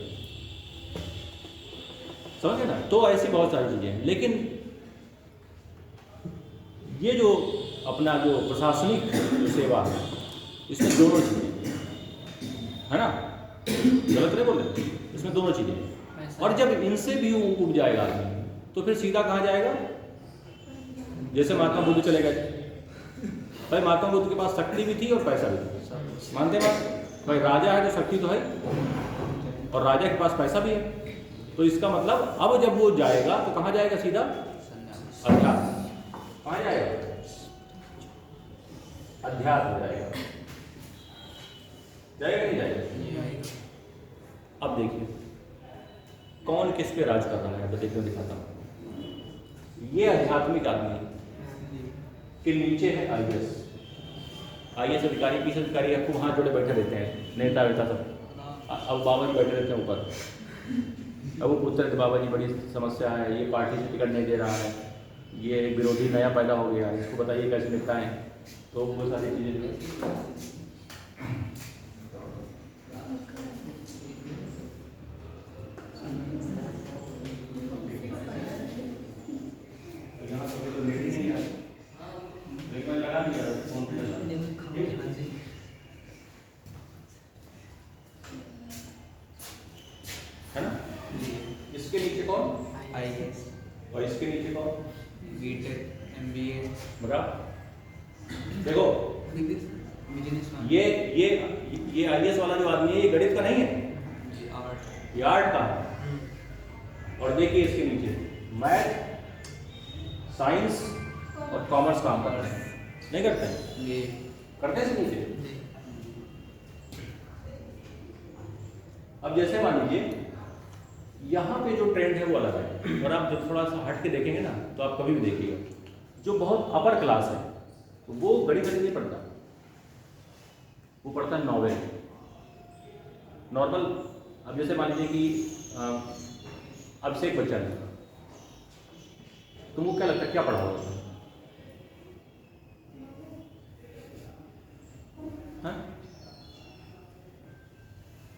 समझे ना। तो ऐसी बहुत सारी चीज़ें हैं, लेकिन ये जो अपना जो प्रशासनिक सेवा है इसमें दोनों चीज़ें है ना, गलत नहीं बोल रहे, इसमें दोनों चीज़ें। और जब इनसे भी उठ जाएगा आदमी तो फिर सीधा कहाँ जाएगा? जैसे महात्मा बुद्ध चले गए, भाई महात्मा बुद्ध के पास शक्ति भी थी और पैसा भी था, मानते बात? भाई राजा है तो शक्ति तो है और राजा के पास पैसा भी है, तो इसका मतलब अब जब वो जाएगा तो कहाँ जाएगा? सीधा अध्यात्म। कहाँ जाएगा? अध्यात्म जाएगा, जाएगा नहीं जाएगा? अब देखिए कौन किस पे राज कर रहा है, तो देखने दिखाता हूँ। ये आध्यात्मिक आदमी के नीचे है आईएएस अधिकारी, पीएस अधिकारी, आपको हाथ जोड़े बैठे रहते हैं, नेता वेता सब। अब बाबा जी बैठे रहते हैं ऊपर, अब वो पूछते रहते बाबा जी बड़ी समस्या है, ये पार्टी से टिकट नहीं दे रहा है, ये विरोधी नया पैदा हो गया है, इसको बताइए कैसे निपटाएं। तो वो सारी चीज़ें जो है है ना? इसके नीचे कौन? IAS, और इसके नीचे कौन? BTech, MBA, बता देखो, बिजनेस ये IAS वाला जो आदमी है ये गणित का नहीं है, आर्ट, ये आर्ट का है। और देखिए इसके नीचे मैथ, साइंस और कॉमर्स काम करते हैं, नहीं करते हैं? ये करते हैं इसके नीचे। अब जैसे मान लीजिए यहाँ पे जो ट्रेंड है वो अलग है, और आप जब थोड़ा सा हट के देखेंगे ना तो आप कभी भी देखिएगा, जो बहुत अपर क्लास है वो गणित नहीं पढ़ता, वो पढ़ता है नॉवेल, नॉर्मल। अब जैसे मान लीजिए कि अब से एक बच्चा है, तुमको क्या लगता है क्या पढ़ा होगा? हाँ?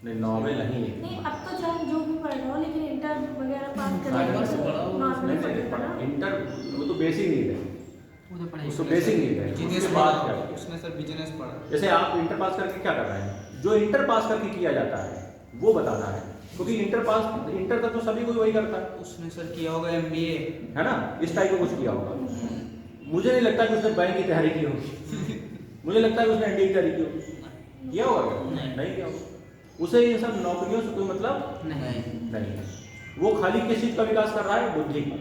नहीं, नॉवेल नहीं है। नहीं, अब तो चाहे जो भी पढ़ रहा हो, लेकिन इंटर वगैरह पास करने नॉर्मल से के पढ़ा हो, बाद नॉर्मल नहीं, पढ़ेगा ना। इंटर वो तो बेसिक नीड है, वो तो पढ़ाई उसको बेसिक नीड है। बिजनेस उसके बाद पढ़ा, क्या? उसने सर बिजनेस पढ़ा। जैसे आप इंटर पास करके क्या कर रहे हैं, जो इंटर पास करके किया जाता है वो बताना है, क्योंकि इंटर तक तो सभी कोई वही करता है, उसने सर किया होगा MBA, है ना? इस टाइप का कुछ किया होगा। मुझे नहीं लगता कि उसने बैंक की तैयारी की होगी, मुझे लगता है कि उसने NDA की तैयारी की होगी। किया होगा क्या? नहीं किया होगा। उसे ये सब नौकरियों से कोई मतलब नहीं है। वो खाली किस चीज का विकास कर रहा है? बुद्धि का।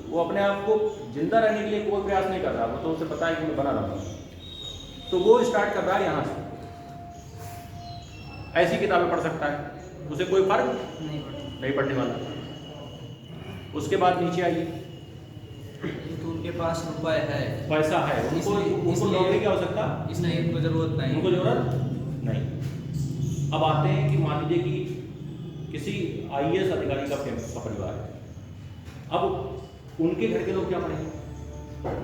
वो अपने आप को जिंदा रहने के लिए कोई प्रयास नहीं कर रहा, वो तो उसे पता है कि मैं बना रहा हूँ, तो वो स्टार्ट कर रहा है यहाँ से। ऐसी किताबें पढ़ सकता है, उसे कोई फर्क नहीं पड़ने वाला। उसके बाद नीचे आइए, तो उनके पास रुपए है, पैसा है, उनको नौकरी की आवश्यकता, इसलिए इनको जरूरत नहीं, उनको जरूरत नहीं। अब आते हैं कि मान लीजिए कि किसी IAS अधिकारी का परिवार है, अब उनके घर के लोग क्या पढ़ेंगे?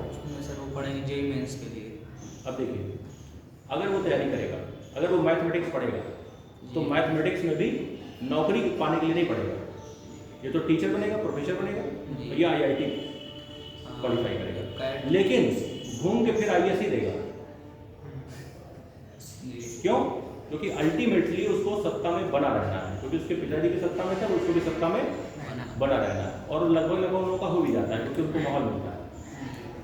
उसमें सर वो पढ़ेंगे JEE मेंस के लिए। अब देखिए, अगर वो तैयारी करेगा, अगर वो मैथमेटिक्स पढ़ेगा, तो मैथमेटिक्स में भी नौकरी पाने के लिए नहीं पढ़ेगा, ये तो टीचर बनेगा, प्रोफेसर बनेगा या IIT क्वालिफाई करेगा, लेकिन घूम के फिर IAS ही देगा। क्यों? क्योंकि अल्टीमेटली उसको सत्ता में बना रहना है, क्योंकि उसके पिताजी की सत्ता में था, उसको भी सत्ता में बना रहना है, और लगभग उन लोगों का हो भी जाता है, क्योंकि उनको माहौल मिलता है।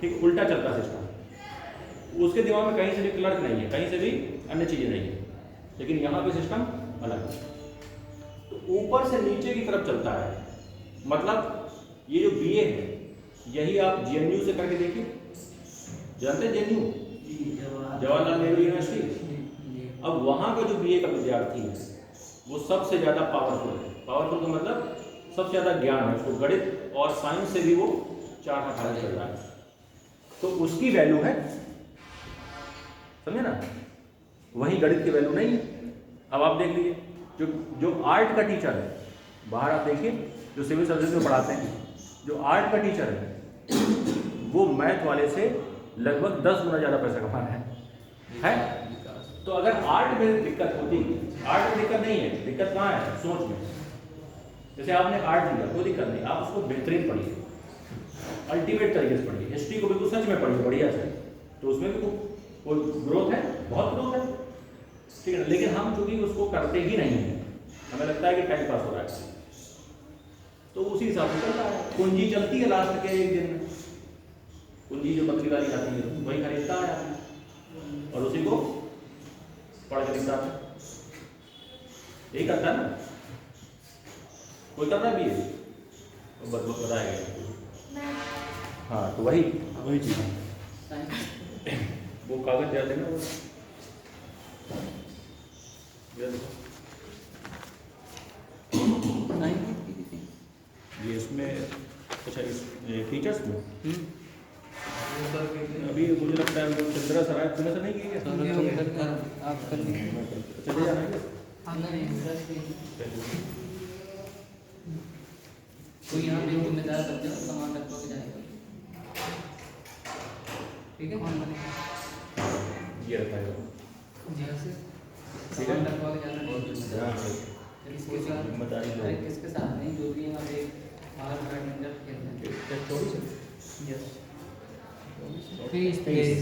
ठीक, उल्टा चलता है सिस्टम, उसके दिमाग में कहीं से भी क्लर्क नहीं है, कहीं से भी अन्य चीज़ें नहीं है, लेकिन यहाँ पे सिस्टम अलग है। तो ऊपर से नीचे की तरफ चलता है, मतलब ये जो BA है, यही आप JNU से करके देखिए, जानते हैं JNU, जवाहरलाल नेहरू यूनिवर्सिटी। अब वहाँ का जो BA का विद्यार्थी है वो सबसे ज़्यादा पावरफुल है। पावरफुल का मतलब सबसे ज़्यादा ज्ञान है उसको, गणित और साइंस से भी वो 4 हाथ आगे चल रहा है, तो उसकी वैल्यू है, समझे ना? वहीं गणित की वैल्यू नहीं है। अब आप देख लीजिए, जो आर्ट का टीचर है, बाहर आप देखिए जो सिविल सर्विस में पढ़ाते हैं, जो आर्ट का टीचर है वो मैथ वाले से लगभग 10 गुना ज़्यादा पैसा कमा रहा है? तो अगर आर्ट में दिक्कत होती, आर्ट में दिक्कत नहीं है, दिक्कत कहाँ है? सोच में। जैसे आपने आर्ट लिया, कोई दिक्कत नहीं, आप उसको बेहतरीन पढ़िए, अल्टीमेट तरीके से पढ़िए, हिस्ट्री को बिल्कुल सच में पढ़िए बढ़िया से, तो उसमें भी कोई ग्रोथ है, बहुत ग्रोथ है, ठीक है। लेकिन हम चूंकि उसको करते ही नहीं हैं, हमें लगता है कि टाइम पास हो रहा है, तो उसी हिसाब से चलता है। कुंजी चलती है लास्ट के एक दिन में, कुंजी जो पत्रिका लिखाती है वही खरीदता है आदमी, और उसी को पढ़ के लिखता है, यही करता है ना? कोई करता भी है तो बताएगा। हाँ, तो वही चीज़ है। वो कागज दे देना, वो ये इसमें अच्छा, इस फीचर्स में अभी मुझे लगता है चंद्रा सराय पुणे से नहीं किया क्या? आप कर लीजिए। चले जाना है कोई यहाँ पे जिम्मेदार बच्चे को सामान रखवा के जाएगा, ठीक है? ये रखा है। जैसे ठीक है। लगवा के जाना बहुत ध्यान से। किसके साथ जिम्मेदारी लो। अरे किसके साथ नहीं जो भी यहाँ पे बाहर बैडमिंटन खेलते हैं क्या 24 है? Yes Please, please.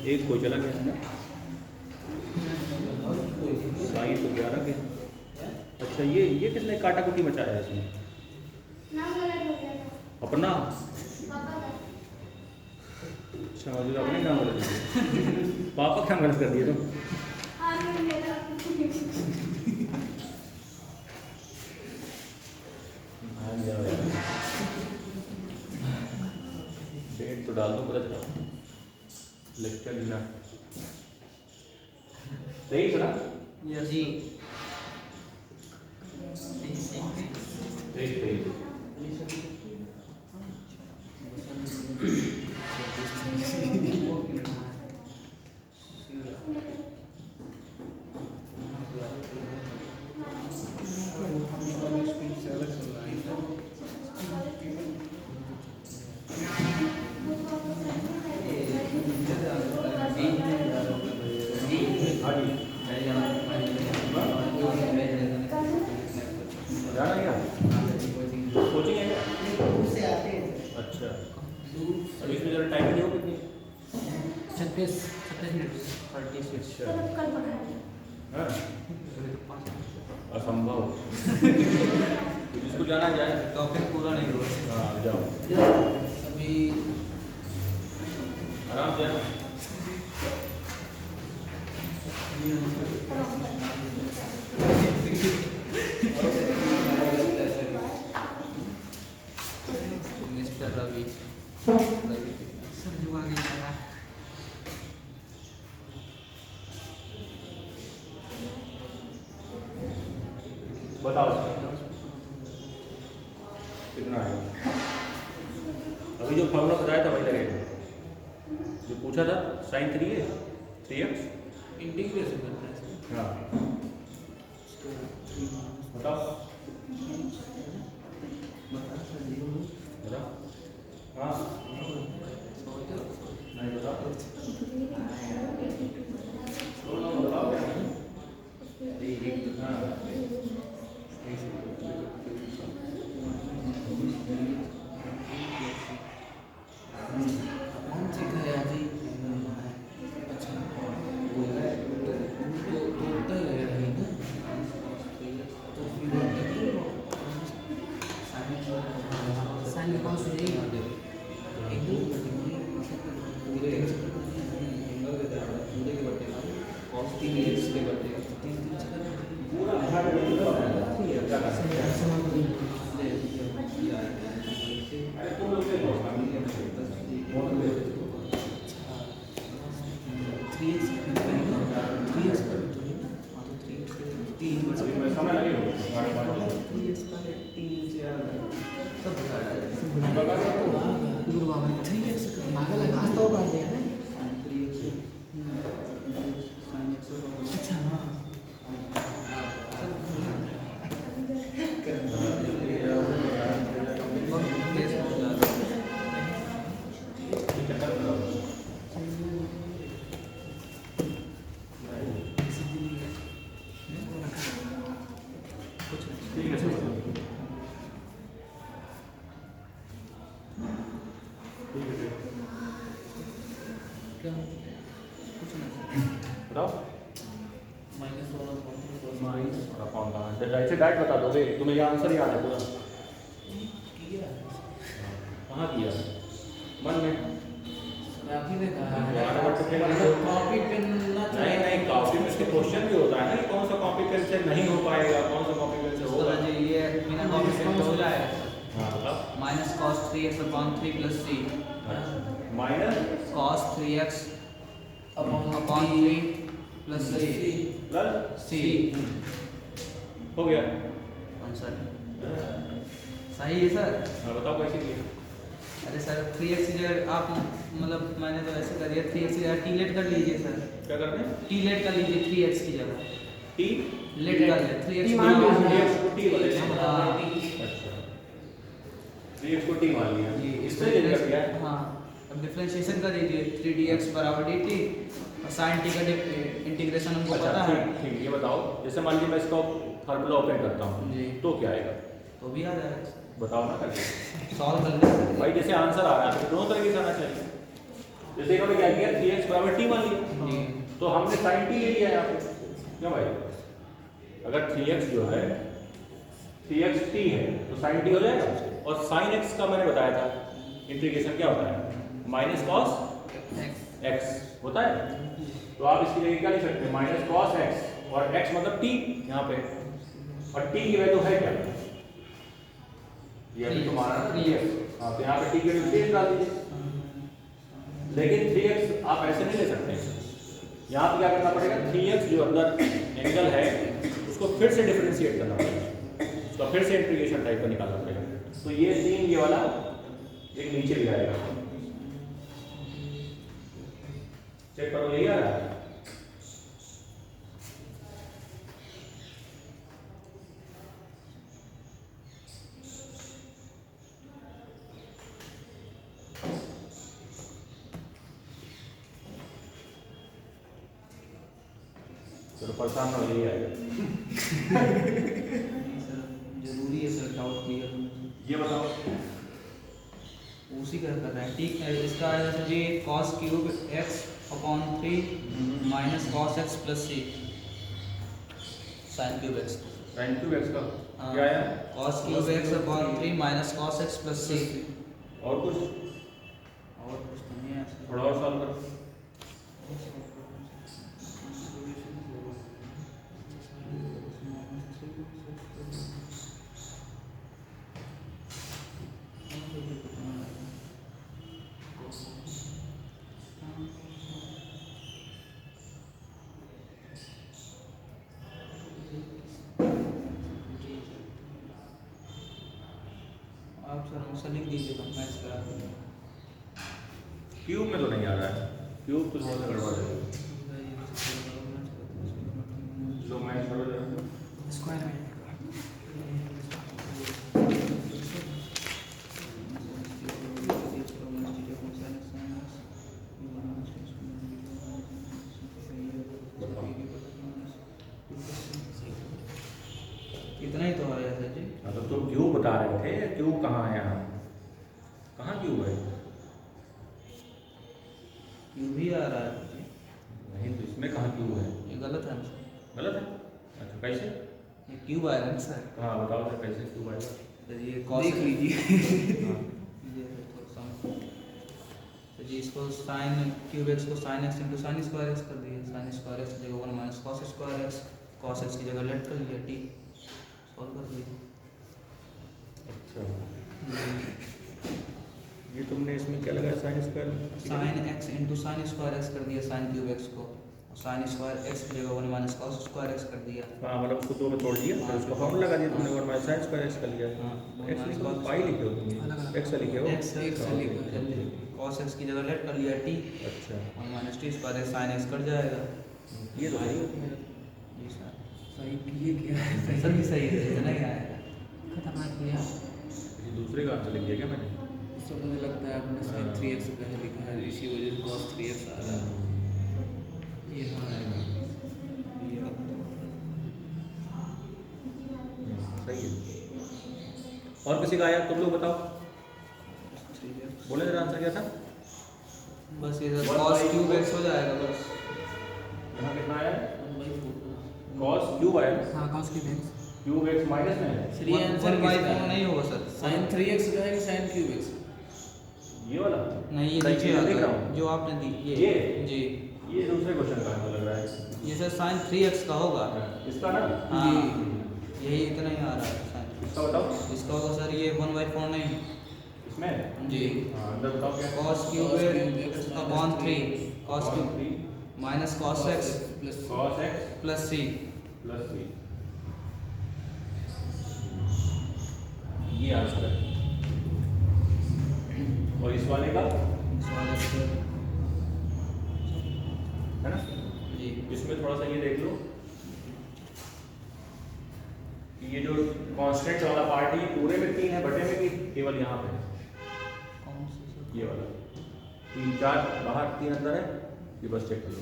एक कोई चला गया है ना? साई तो 11 के। अच्छा ये किसने काटा कुटी मचाया है इसमें? नाम गलत हो गया था अपना? पापा का। अच्छा मुझे अपने नाम गलत कर दिया। पापा क्या गलत कर दिए तुम? हाँ मैं मेरा डेट तो डाल दो गलत जाओ। लेक्चर लेना सही सुना? जी सही। जाना क्या? कोचिंग है क्या? दूर से आते हैं। अच्छा अभी इसमें जरा टाइम नहीं हो कितनी? 26 मिनट 36 चलो कल पढ़ाएंगे। हाँ असंभव। तो जिसको जाना जाए। टॉपिक पूरा नहीं हुआ। हाँ जाओ अभी आराम से। मिस्टर रवि सर जो आगे लगा बताओ कितना है? अभी जो फॉर्मूला बताया था वही लगेगा। जो पूछा था साइन 3 है 3x। इंटीग्रेशन करना है हाँ बताओ बताओ। हाँ नहीं बताओ बताओ हाँ कौन सी है जी अच्छा वो है तो टोटल है नहीं ना तो फिर साइन कॉस हो जाएगी पूरे एंगल के तरह पूरे के बटे कॉस 3x के बटे 3 पूरा तुम लोग के अभी मैं समय गुरु बाबा आगे लगा तो बात है ना अच्छा हाँ ऐसे डाइट बता दोगे तुम्हें ये आंसर याद है पूरा? कहाँ किया? मन में? कॉपी पेन नहीं कॉपी में इसके क्वेश्चन भी होता है ना कि कौन सा कॉपी पेन से नहीं हो पाएगा, कौन सा कॉपी पेन से होगा। जी ये बिना कॉपी पेन हो जाएगा हाँ बताओ। Minus cos 3x upon 3 plus c minus cos 3x upon 3 plus c plus c हो गया। आंसर सही है सर। हाँ बताओ कैसे किया? अरे सर 3x की जगह आप मतलब मैंने तो ऐसे कर दिया 3x की जगह टी लेट कर लीजिए सर। क्या करते हैं? टी लेट कर लीजिए 3x की जगह टी लेट कर ले 3x टी मान लीजिए। 3x को टी बोले थे। हाँ। अच्छा 3x को टी मान लिया जी इस तरह कर दिया है। हाँ अब डिफरेंशिएशन कर दीजिए 3dx बराबर dt और sin t का इंटीग्रेशन हमको अच्छा पता है। ठीक ठीक, ये बताओ जैसे मान लीजिए मैं इसका फार्मूला ओपन करता हूँ जी। तो क्या आएगा, तो भी आ जाएगा, बताओ ना करके। सॉल्व कर ले। भाई जैसे आंसर आ रहा है तो दोनों तरीके से आना चाहिए। जैसे इन्होंने क्या किया 3x बराबर टी मान लिया जी तो हमने sin t ले लिया यहाँ पे, क्यों भाई? अगर 3x जो है 3x t है तो sin t हो जाएगा, और sin x का मैंने बताया था इंटीग्रेशन क्या होता है, माइनस कॉस x होता है। तो आप इसकी जगह क्या लिख सकते हैं, माइनस कॉस x और x मतलब t यहाँ पे, और t की वैल्यू है क्या, ये अभी तुम्हारा 3x। हाँ तो यहाँ पे t की वैल्यू 3 डाल दीजिए। लेकिन 3x आप ऐसे नहीं ले सकते, यहाँ पे क्या करना पड़ेगा, 3x जो अंदर एंगल है उसको फिर से डिफरेंशिएट करना पड़ेगा, उसका फिर से इंटीग्रेशन टाइप का निकालना पड़ेगा। तो ये 3 ये वाला एक नीचे भी आएगा, चेक करो यही आ रहा है। चलो परेशान ना हो, यही आएगा। सर जरूरी है सर डाउट क्लियर होना। ये बताओ उसी का कर रहे हैं ठीक है। इसका आएगा सर जी cos cube x upon 3 minus cos x plus c sin cube x। sin cube x का क्या आया, cos cube x upon 3 minus cos x plus c। और कुछ और कुछ तो नहीं है सर। थोड़ा और सॉल्व करो। आप सर आंसर लिख दीजिएगा, मैच करा देंगे। क्यूब में तो नहीं आ रहा है, क्यूब तो थोड़ा सा गड़बड़ है। लो मैं छोड़ दे रहा हूँ। स्क्वायर में इतना ही तो आया सर जी। मतलब तुम क्यूब बता रहे थे, क्यूब कहाँ है यहाँ, कहाँ क्यूब है? क्यों भी आ रहा है जी। नहीं तो इसमें कहाँ क्यूब है, ये गलत है सर। गलत है। अच्छा कैसे, ये क्यूब आएगा ना सर। हाँ बताओ सर कैसे क्यूब आएगा। सर ये cos देख लीजिए। हाँ, ये थोड़ा सा तो जी इसको sin क्यूब x को sin x into sin square x कर दिए। sin स्क्वायर x की जगह 1 minus cos square x, cos x की जगह लेट कर लिया t, सॉल्व कर दिया। अच्छा ये तुमने इसमें क्या लगाया, sine square sin x into sin square x कर दिया sin क्यूब x को, और sin स्क्वायर x की जगह 1 माइनस cos स्क्वायर x कर दिया। हाँ मतलब उसको दो में तोड़ दिया, फिर उसका फॉर्मूला लगा दिया तुमने, 1 माइनस साइन स्क्वायर एक्स कर लिया। हाँ, एक्स लिखो, पाई लिखे हो तुम, अलग-अलग। एक्स लिखे हो। x cos x की जगह लेट कर लिया t, अच्छा 1 minus t square sin x cut जाएगा। ये तो सही है मेरा। जी सर, सही किए क्या है, सभी सही है, इतना ही आएगा। खतरनाक किया। ये दूसरे का आंसर लिख दिया क्या मैंने? सब मुझे लगता है आपने sin 3x पहले लिखा है, इसी वजह से cos 3x आ रहा है। ये हाँ आएगा। सही है। और किसी का आया, तुम लोग बताओ, बोले जरा आंसर क्या था? बस ये सर cos क्यूब x हो जाएगा बस। यहाँ कितना आया, cos क्यूब आया, हाँ cos cube x cube x minus में है, श्री आंसर 1/4 नहीं होगा सर। sin 3x का है कि sin क्यूब x? ये वाला नहीं ये सही नीचे है, आ देख गया, रहा हूँ। जो आपने दी ये? जी ये दूसरे क्वेश्चन का आंसर लग रहा है ये सर sin 3x का होगा। इसका ना। हाँ यही इतना ही आ रहा है sin। इसका बताओ, इसका होगा सर ये 1/4 नहीं इसमें जी, हाँ अंदर बताओ क्या, cos cube x upon 3 cos cube minus cos x plus cos x plus c। Plus c, ये आंसर है। और इस वाले का है ना, जी इसमें थोड़ा सा ये देख लो, ये जो कांस्टेंट वाला पार्ट है ये पूरे में 3 है बटे में कि केवल यहाँ पे? कौन सी ये वाला 3 4 बाहर 3 अंदर है, ये बस चेक कर लो।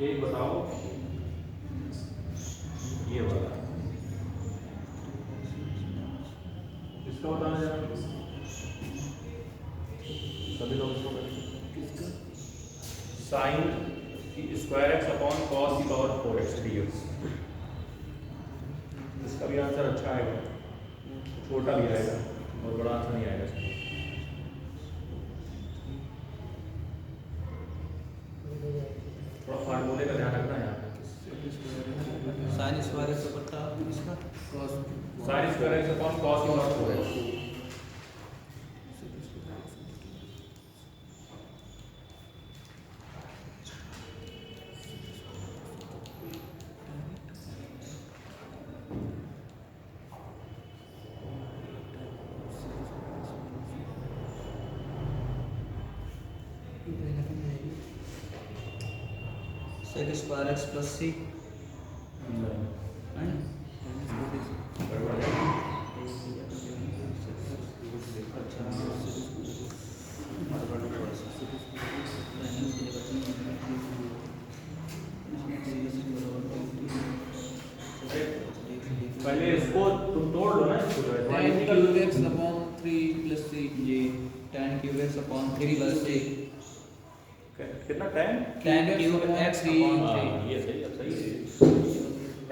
एक बताओ ये वाला, इसका बताना जरा, सभी लोग इसको करें। Sign square x upon cos की पावर 4x dx, इसका भी आंसर अच्छा आएगा, छोटा भी आएगा और बड़ा आंसर नहीं आएगा इसका। थोड़ा फार्मूले का ध्यान रखना है यहाँ पे। साइन स्क्वायर एक्स बटा इसका sine square x upon cos की power 4x, sec square x plus C पहले इसको तुम तोड़ लो ना, इसको जो है tan cube x upon 3 plus c जी tan cube x upon 3 plus C कितना time? tan cube x upon 3 ये सही, अब सही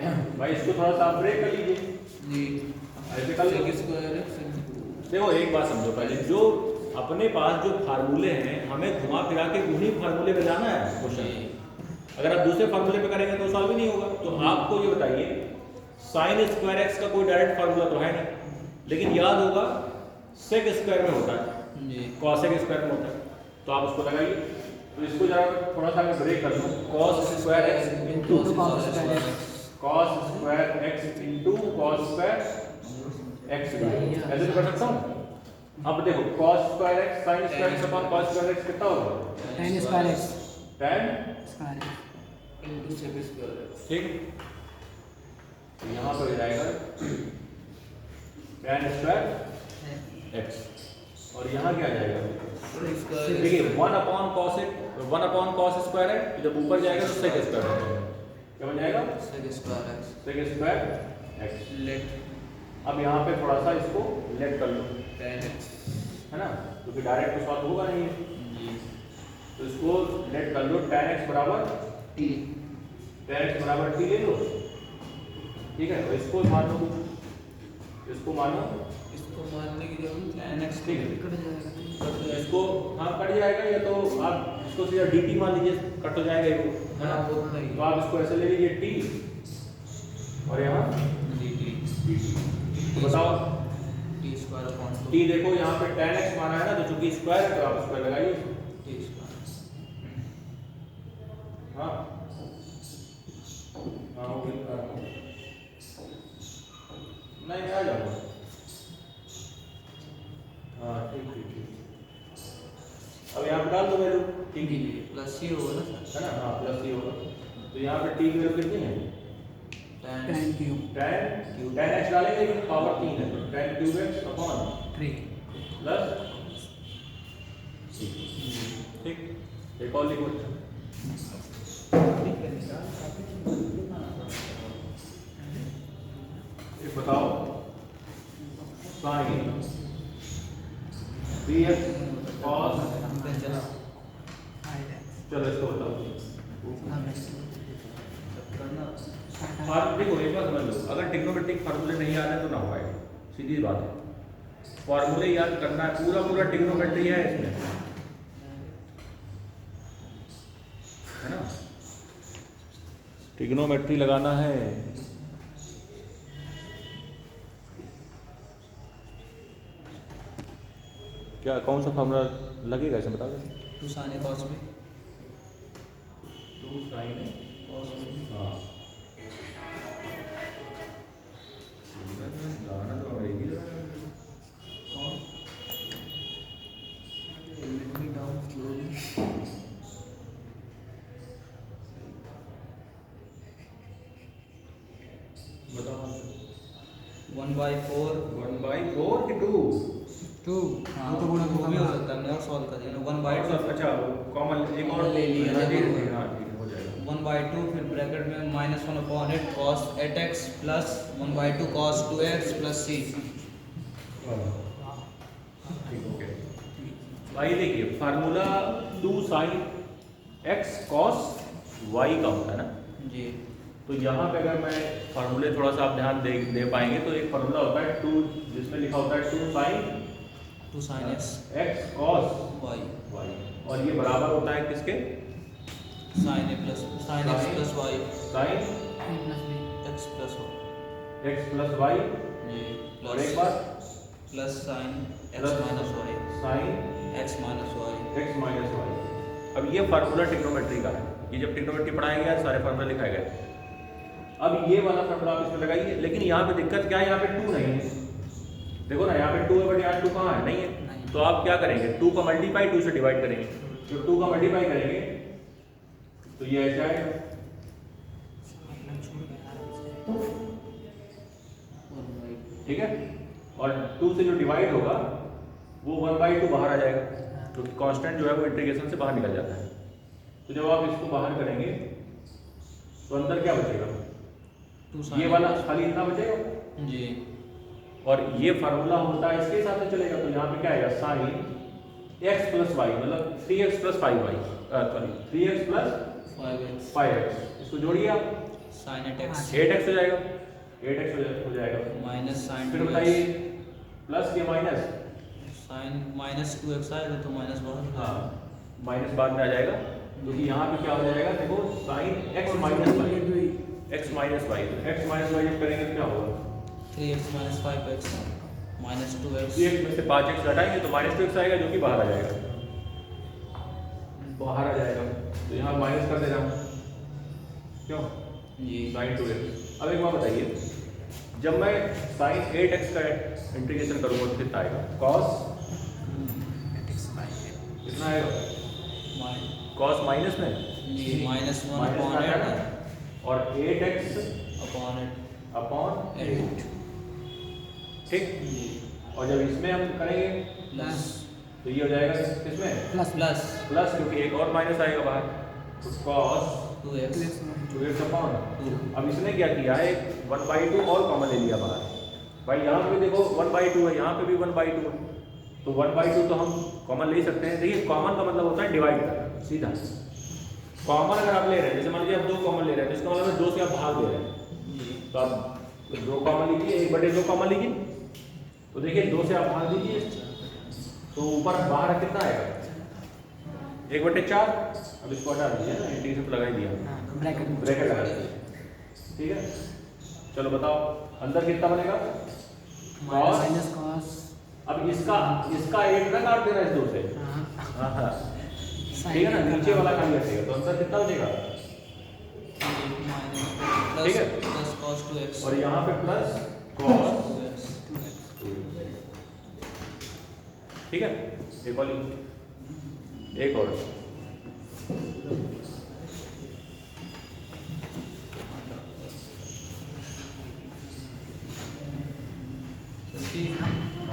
है भाई। इसको थोड़ा सा ब्रेक कर लीजिए, जी ऐसे कर लो। sec square x देखो एक बात समझो, पहले जो अपने पास जो फार्मूले हैं हमें घुमा फिरा के उन्हीं फार्मूले पे जाना है क्वेश्चन। अगर आप दूसरे फार्मूले पे करेंगे तो सॉल्व ही नहीं होगा। तो आपको ये बताइए, साइन स्क्वायर एक्स का कोई डायरेक्ट फार्मूला तो है नहीं, लेकिन याद होगा सेक स्क्वायर में होता है, जी कॉसेक स्क्वायर में होता है, तो आप उसको लगाइए। तो इसको जरा थोड़ा सा मैं ब्रेक कर लूँ, cos square x into cos square x into cos square x, ऐसे तो कर सकता हूँ। अब देखो cos square x sign square x upon cos square x कितना होगा? tan square x tan square into sec square x ठीक, तो यहाँ पर हो जाएगा tan स्क्वायर एक्स और यहाँ क्या आ जाएगा? sec square देखिए 1 अपॉन cos स्क्वायर है, तो जब ऊपर जाएगा तो sec स्क्वायर हो जाएगा। क्या बन जाएगा? Sec square x sec square x. let अब यहाँ पे थोड़ा सा इसको लेट कर लो, tan x है ना, क्योंकि डायरेक्ट तो सॉल्व होगा नहीं है। जी तो इसको लेट कर लो, tan x बराबर t tan x बराबर t ले लो, ठीक है। तो इसको मानो, इसको मानो, इसको मानने की जरूरत tan एक्स ठीक है। कट जाएगा। इसको हाँ कट जाएगा, या तो आप इसको सीधा dt मान लीजिए, कट हो जाएगा ये, है ना। हाँ, उतना ही। तो आप इसको ऐसे ले लीजिए t और यहाँ जी टी dt। तो बताओ टी स्क्वायर अपॉन t, देखो यहाँ पे tan x माना है ना, तो चूंकि स्क्वायर है तो आप स्क्वायर लगाइए। टी स्क्वायर हाँ हाँ नहीं आ जाओ, हाँ ठीक ठीक ठीक। अब यहाँ पे डाल दो वैल्यू, ठीक जी है प्लस सी होगा ना सर, ना, हाँ प्लस ये होगा। तो यहाँ पे t की वैल्यू कितनी है? tan tan cube tan x डालेंगे लेकिन पावर 3 है, तो tan cube x upon 3 plus ठीक। एक और लिखो, एक बताओ साइन bx cos, चलो इसको बताओ। देखो एक बात समझ लो, अगर ट्रिग्नोमेट्रिक फार्मूले नहीं आ रहे तो ना हो पाएगा, सीधी बात है। फार्मूले याद करना है, पूरा पूरा ट्रिग्नोमेट्री है इसमें, है ना, ट्रिग्नोमेट्री लगाना है। क्या कौन सा फार्मूला लगेगा इसमें बता दो। 2 sin a cos b 2 sin cos b हाँ गाना तो अंग्रेजी 1/4 1/4 कि 2? 2 हाँ वो तो गुणा वो भी हो सकता है, हमने और सॉल्व कर दिया 1/2 अच्छा कॉमन एक और ले लिया। हाँ, ठीक है, हाँ, ठीक है, हो जाएगा। 1/2 फिर ब्रैकेट में -1/8 cos 8x plus 1/2 cos 2x plus c। ठीक ओके। भाई देखिए formula 2 sin x cos y का होता है ना, जी तो यहाँ पे अगर मैं फार्मूले थोड़ा सा आप ध्यान दे पाएंगे तो एक फार्मूला होता है 2 जिसमें लिखा होता है 2 sin x cos y y और ये बराबर होता है किसके? sin x plus y sin x plus x plus y जी और एक बार plus sin x Plus minus y sin x minus y। x minus y। अब ये फार्मूला ट्रिग्नोमेट्री का है, ये जब ट्रिग्नोमेट्री पढ़ाया गया सारे फार्मूले लिखाए गए। अब ये वाला फार्मूला आप इसमें लगाइए, लेकिन यहाँ पे दिक्कत क्या है, यहाँ पे 2 नहीं है। देखो ना यहाँ पे 2 है बट यहाँ 2 कहाँ है? नहीं है। तो आप क्या करेंगे, 2 का मल्टीप्लाई 2 से डिवाइड करेंगे। जब 2 का मल्टीप्लाई करेंगे तो ये ऐसा आएगा, ठीक है। और 2 से जो डिवाइड होगा वो 1/2 बाहर आ जाएगा, क्योंकि तो कांस्टेंट जो है वो इंटीग्रेशन से बाहर निकल जाता है। तो जब आप इसको बाहर करेंगे तो अंदर क्या बचेगा? ये वाला खाली इतना बचेगा जी। और ये फार्मूला होता है इसके हिसाब से चलेगा। तो यहाँ पे क्या आएगा, साइन x प्लस वाई मतलब 3x plus 5y, sorry 3x plus 5x, इसको जोड़िए आप, sin 8x 8x हो जाएगा, 8x हो जाएगा। माइनस sin फिर 2x बताइए प्लस या माइनस? sin -2x आएगा तो माइनस बाहर। हाँ माइनस बाद में आ जाएगा, क्योंकि यहाँ पे क्या हो जाएगा, देखो sine x minus y, x minus y, x minus y जब करेंगे तो क्या होगा, 3x minus 5x minus 2x 3x में से 5x घटाएंगे तो -2x आएगा, जो कि बाहर आ जाएगा, बाहर आ जाएगा। तो यहाँ माइनस कर देना, क्यों जी साइन 2x। अब एक बात बताइए, जब मैं साइन 8x का इंटीग्रेशन करूँगा तो कितना आएगा, कॉस कितना आएगा, कॉस माइनस में जी -1/8 और 8x अपॉन 8 ठीक। और जब इसमें हम करेंगे प्लस तो ये हो जाएगा किसमें, प्लस प्लस, क्योंकि एक और माइनस आएगा बाहर, तो कॉस 2x अपॉन। अब इसने क्या किया है, 1/2 और कॉमन ले लिया बाहर। भाई यहाँ पे देखो 1/2 है, यहाँ पे भी 1/2 है, तो 1/2 तो हम कॉमन ले सकते हैं। देखिए कॉमन का मतलब होता है डिवाइड करना, सीधा कॉमन अगर आप ले रहे हैं, जैसे मान लीजिए आप 2 कॉमन ले रहे हैं तो इसका मतलब 2 से आप भाग दे रहे हैं, तो आप 2 कॉमन लीजिए, 1/2 कॉमन लीजिए, तो देखिए 2 से आप भाग दीजिए तो ऊपर बाहर कितना आएगा, 1/4। अब इसको हटा दीजिए ना, इंटीग्रेशन लगा ही दिया, ब्रैकेट लगा दीजिए, ठीक है। चलो बताओ अंदर कितना बनेगा, cos अब इसका 8 ना काट देना इस 2 से, हाँ ठीक है ना, नीचे वाला खाली रखेगा तो अंदर कितना बचेगा, ठीक है। प्लस cos 2x और यहाँ पे प्लस cos 2x ठीक है। एक और एक और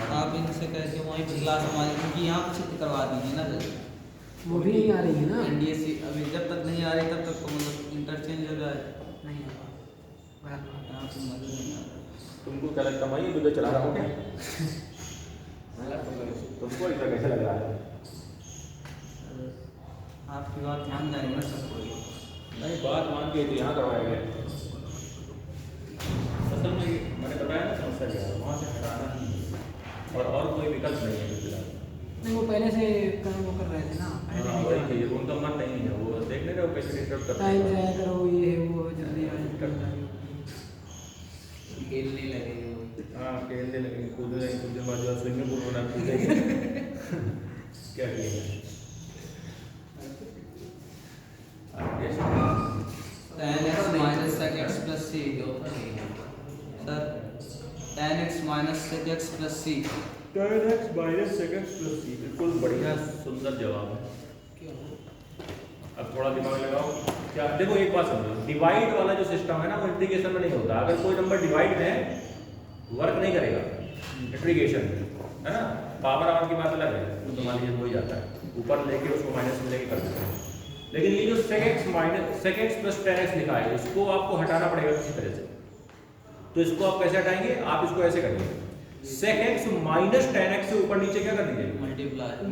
आप इनसे कह के वहीं पर क्लास हमारी, क्योंकि यहाँ पर शिफ्ट करवा दीजिए ना सर, वो भी नहीं आ रही है ना, NDSC अभी जब तक नहीं आ रही तब तक तो मतलब इंटरचेंज हो जाए, नहीं यहाँ पे मजा नहीं आ रहा। तुमको क्या लगता है भाई ये चला रहा हूँ क्या, तुमको ऐसा कैसे लग रहा है, आपकी बात मान जाएंगे ना सब कोई। नहीं बात मान के यहाँ करवाया गया, असल में मैंने बताया ना समस्या क्या है, वहाँ से हटाना ही है और कोई विकल्प नहीं है फिलहाल। नहीं वो पहले से वो कर रहे थे ना, हाँ वही चीज़, उनका मन नहीं है, वो देख नहीं रहे हो कैसे डिस्टर्ब करते टाइम हैं। से आया करो, ये है वो है, जल्दी आ खेलने लगे वो। हाँ खेलने लगे, कूद रहे, कुछ दिन बाद जो है स्विमिंग पूल बना कूदेंगे क्या किया tan x minus sec x plus c sir, tan x minus sec x plus c tan x minus sec x plus c बिल्कुल बढ़िया सुंदर जवाब है। अब थोड़ा दिमाग लगाओ, क्या देखो एक बात समझो, डिवाइड वाला जो सिस्टम है ना वो इंटीग्रेशन में नहीं होता। अगर कोई नंबर डिवाइड में है वर्क नहीं करेगा इंटीग्रेशन है ना। पावर आवर की बात अलग है, तो मान लीजिए हो ही जाता है, ऊपर लेके उसको माइनस में लेके कर देते हैं। लेकिन ये जो sec x plus tan x लिखा है इसको आपको हटाना पड़ेगा किसी तरह से। तो इसको आप कैसे हटाएंगे, आप इसको ऐसे करेंगे sec x minus tan x से ऊपर नीचे क्या कर दीजिए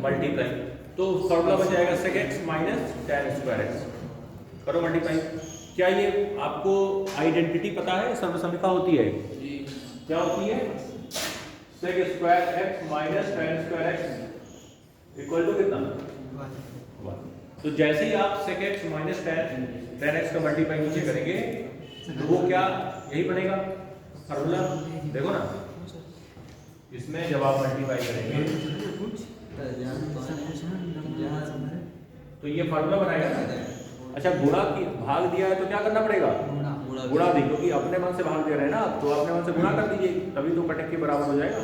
मल्टीप्लाई, तो फॉर्मूला बन जाएगा sec x minus tan square x। करो मल्टीप्लाई। क्या ये आपको आइडेंटिटी पता है, सर्वसम्मिका होती है, क्या होती है sec square x minus tan square x equal to कितना 1। तो जैसे ही आप sec x minus tan x का मल्टीप्लाई नीचे करेंगे तो वो क्या यही बनेगा फॉर्मूला। देखो ना इसमें जब आप मल्टीप्लाई करेंगे तो ये फॉर्मूला बनाएगा ना। अच्छा गुणा की भाग दिया है तो क्या करना पड़ेगा गुणा भी, क्योंकि अपने मन से भाग दे रहे हैं ना, तो अपने मन से गुणा कर दीजिए तभी तो कटक के बराबर हो जाएगा।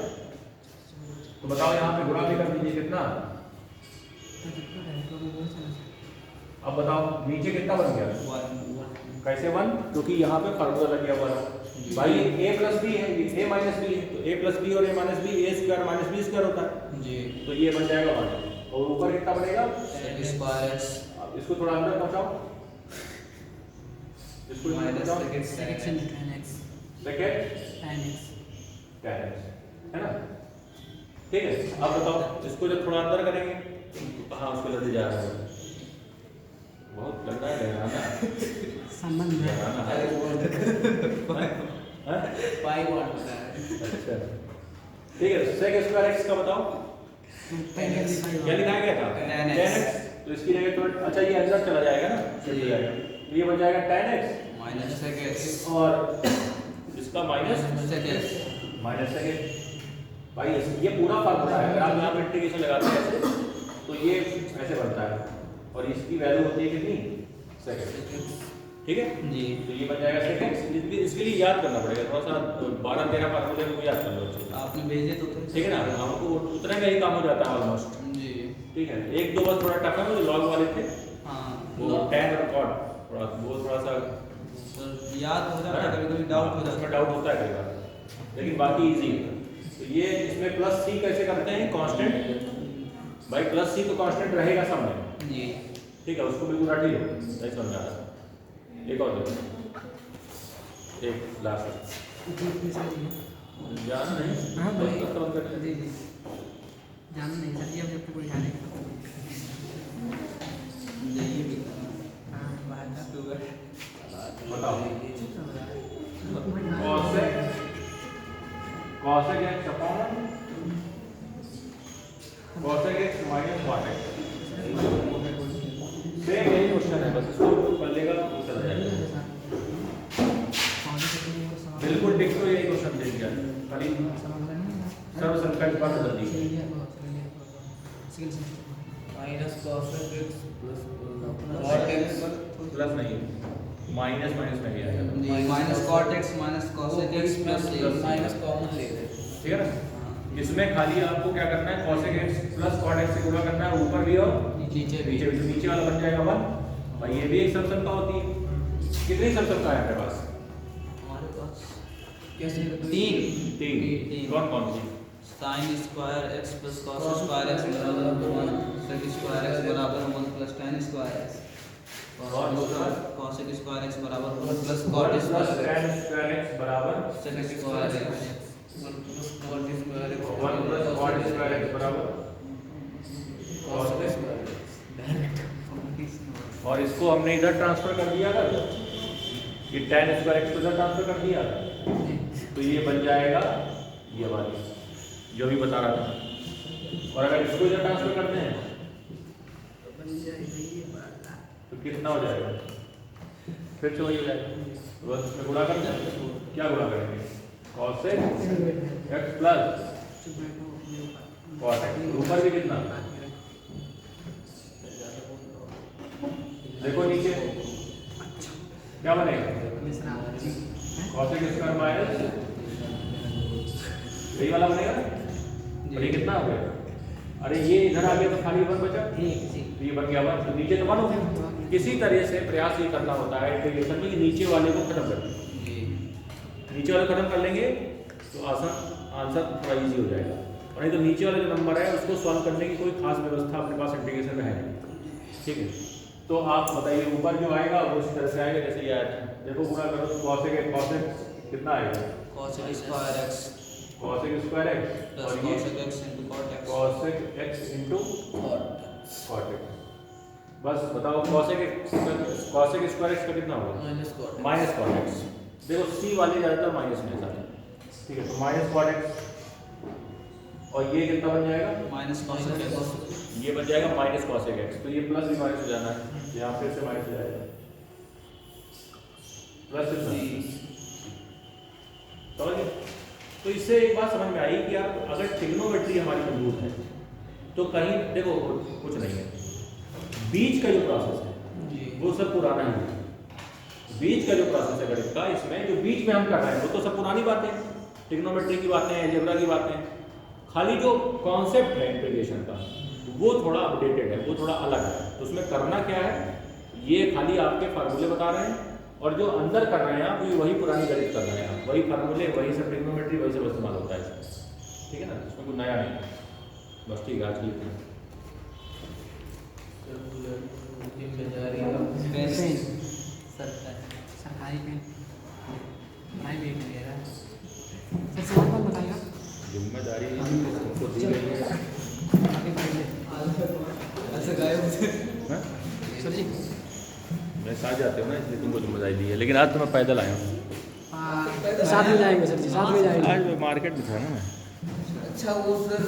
तो बताओ यहाँ पे गुणा भी कर दीजिए कितना, अब बताओ नीचे कितना बन गया कैसे 1, क्योंकि यहाँ पे फॉर्मूला लग गया 1 भाई a प्लस बी है, ये a माइनस बी है, तो a प्लस बी और a minus b a square minus b square होता है जी। तो ये बन जाएगा 1 और ऊपर कितना बनेगा sec स्क्वायर x। अब इसको थोड़ा अंदर पहुंचाओ, इसको minus sec x tan x है ना। ठीक है, अब बताओ इसको जब थोड़ा अंदर करेंगे तो कहाँ उसको लेते जा रहा है, बहुत लग रहा है गहराना संबंध पाई बॉन्ड होता है। अच्छा ठीक है, sec स्क्वायर x का बताओ क्या लिखा गया था tan x, तो इसकी जगह तो अच्छा ये अंदर चला जाएगा ना, चला जाएगा तो ये बन जाएगा tan x minus sec x और इसका minus sec x minus sec x। भाई ये पूरा फॉर्मूला है, अगर आप यहाँ पे इंटीग्रेशन लगाते हैं ऐसे तो ये ऐसे बनता है और इसकी वैल्यू होती है कितनी sec x, ठीक है जी। तो ये बन जाएगा sec x। इसके लिए याद करना पड़ेगा थोड़ा सा, 12-13 फार्मूले को याद कर लो आपने भेजे तो थे, ठीक है ना, हमको उतना का ही काम हो जाता है ऑलमोस्ट जी। ठीक है। एक दो बस थोड़ा टफ है, जो लॉग वाले थे हाँ वो tan और cot थोड़ा सा याद हो जाता है, कभी-कभी डाउट हो जाता उसमें डाउट होता है कई बार, लेकिन बाकी इजी है। तो ये इसमें प्लस सी कैसे करते हैं कांस्टेंट, भाई प्लस सी तो कांस्टेंट रहेगा सब में जी। ठीक है, उसको बिल्कुल हटा लो, सही समझ आ रहा है। एक और देखो, एक लास्ट जान नहीं हाँ भाई बस तो कर जी जी जान नहीं सर, अब जब तक कोई जाने यही भी हाँ बात बताओ cosec x upon cosec x minus cot x, same यही क्वेश्चन है, बस इसको कर लेगा तो चला जाएगा। बिल्कुल टिक तो यही क्वेश्चन दे दिया, खाली सर्वसम्मिका की बात बदल दी minus cosec x plus cot x plus नहीं माइनस नहीं आएगा जी, minus cot x minus cosec x plus minus common ले रहे ठीक है ना। इसमें खाली आपको क्या करना है cosec x plus cot x से गुणा करना है ऊपर भी और नीचे भी। नीचे भी, तो नीचे वाला बन जाएगा 1 और ये भी एक सर्वसम्मिका होती है। कितनी सर्वसम्मिका है हमारे पास हमारे पास कैसे तीन कौन कौन सी sin square x plus cos square x बराबर 1 sec स्क्वायर x बराबर 1 प्लस tan स्क्वायर x और दूसरा cosec स्क्वायर x बराबर 1 plus cot square tan square x बराबर sec square x 1 plus cot square x 1 plus cot square x बराबर cos square और इसको हमने इधर ट्रांसफर कर दिया था, ये tan स्क्वायर x को इधर ट्रांसफर कर दिया तो ये बन जाएगा ये वाली जो भी बता रहा था। और अगर इसको इधर ट्रांसफर करते हैं तो कितना हो जाएगा, फिर से वही हो जाएगा, तो बस इसमें गुणा करते हैं। क्या गुणा करेंगे cosec x plus cot x, ऊपर भी कितना देखो नीचे क्या बनेगा cosec स्क्वायर माइनस यही वाला बनेगा ना। और ये कितना हो गया, अरे ये इधर आ गया तो खाली 1 बचा, तो ये बन गया 1, तो नीचे तो 1 हो गया। किसी तरह से प्रयास ये करना होता है इंटीग्रेशन में, नीचे वाले को खत्म कर दें। नीचे वाले खत्म कर लेंगे तो आंसर थोड़ा ईजी हो जाएगा। और नहीं तो नीचे वाला जो नंबर है उसको सॉल्व करने की कोई खास व्यवस्था अपने पास इंटीग्रेशन में है नहीं, ठीक है। तो आप बताइए ऊपर जो आएगा वो इस तरह से आएगा जैसे ये आया था। देखो पूरा करो तो कॉसेक कितना आएगा, cosec square x cosec square x plus और ये cosec x into cot x cosec x into cot x. बस बताओ कॉसेक स्क्वायर एक्स का कितना होगा, माइनस कॉट एक्स। देखो सी वाले ज़्यादातर माइनस में सारे, ठीक है। तो माइनस कॉट एक्स और ये कितना बन जाएगा, माइनस cosec x ये बन जाएगा माइनस कॉसेक एक्स। तो ये प्लस भी माइनस हो जाना है, यहाँ फिर से माइनस हो जाएगा प्लस समझ गए। तो इससे एक बात समझ में आई कि यार अगर ट्रिग्नोमेट्री हमारी मजबूत है तो कहीं देखो कुछ नहीं है, बीच का जो प्रोसेस है वो सब पुराना ही है। बीच का जो प्रोसेस है गणित का, इसमें जो बीच में हम कर रहे हैं वो तो सब पुरानी बातें, ट्रिग्नोमेट्री की बातें, अलजेब्रा की बातें। खाली जो कॉन्सेप्ट है इंटीग्रेशन का वो थोड़ा अपडेटेड है, वो थोड़ा अलग है। तो उसमें करना क्या है, ये खाली आपके फार्मूले बता रहे हैं और जो अंदर कर रहे हैं आप वही पुरानी गणित कर रहे हैं आप, वही फार्मूले, वही सब ट्रिग्नोमेट्री, वही सब इस्तेमाल होता है, ठीक है ना। इसमें कुछ नया नहीं है, बस ठीक है। आज के लिए पेन सरकारी पेन भाई भी मेरा सर सवाल कौन बताएगा? जिम्मेदारी उनको दी गई है। ऐसे गायब हाँ? सर जी मैं साथ जाते हो ना इसलिए तुमको जिम्मेदारी दी है, लेकिन आज तो मैं पैदल आया हूँ। साथ में जाएंगे सर जी, साथ में जाएंगे। आज मैं मार्केट में था ना मैं। अच्छा वो सर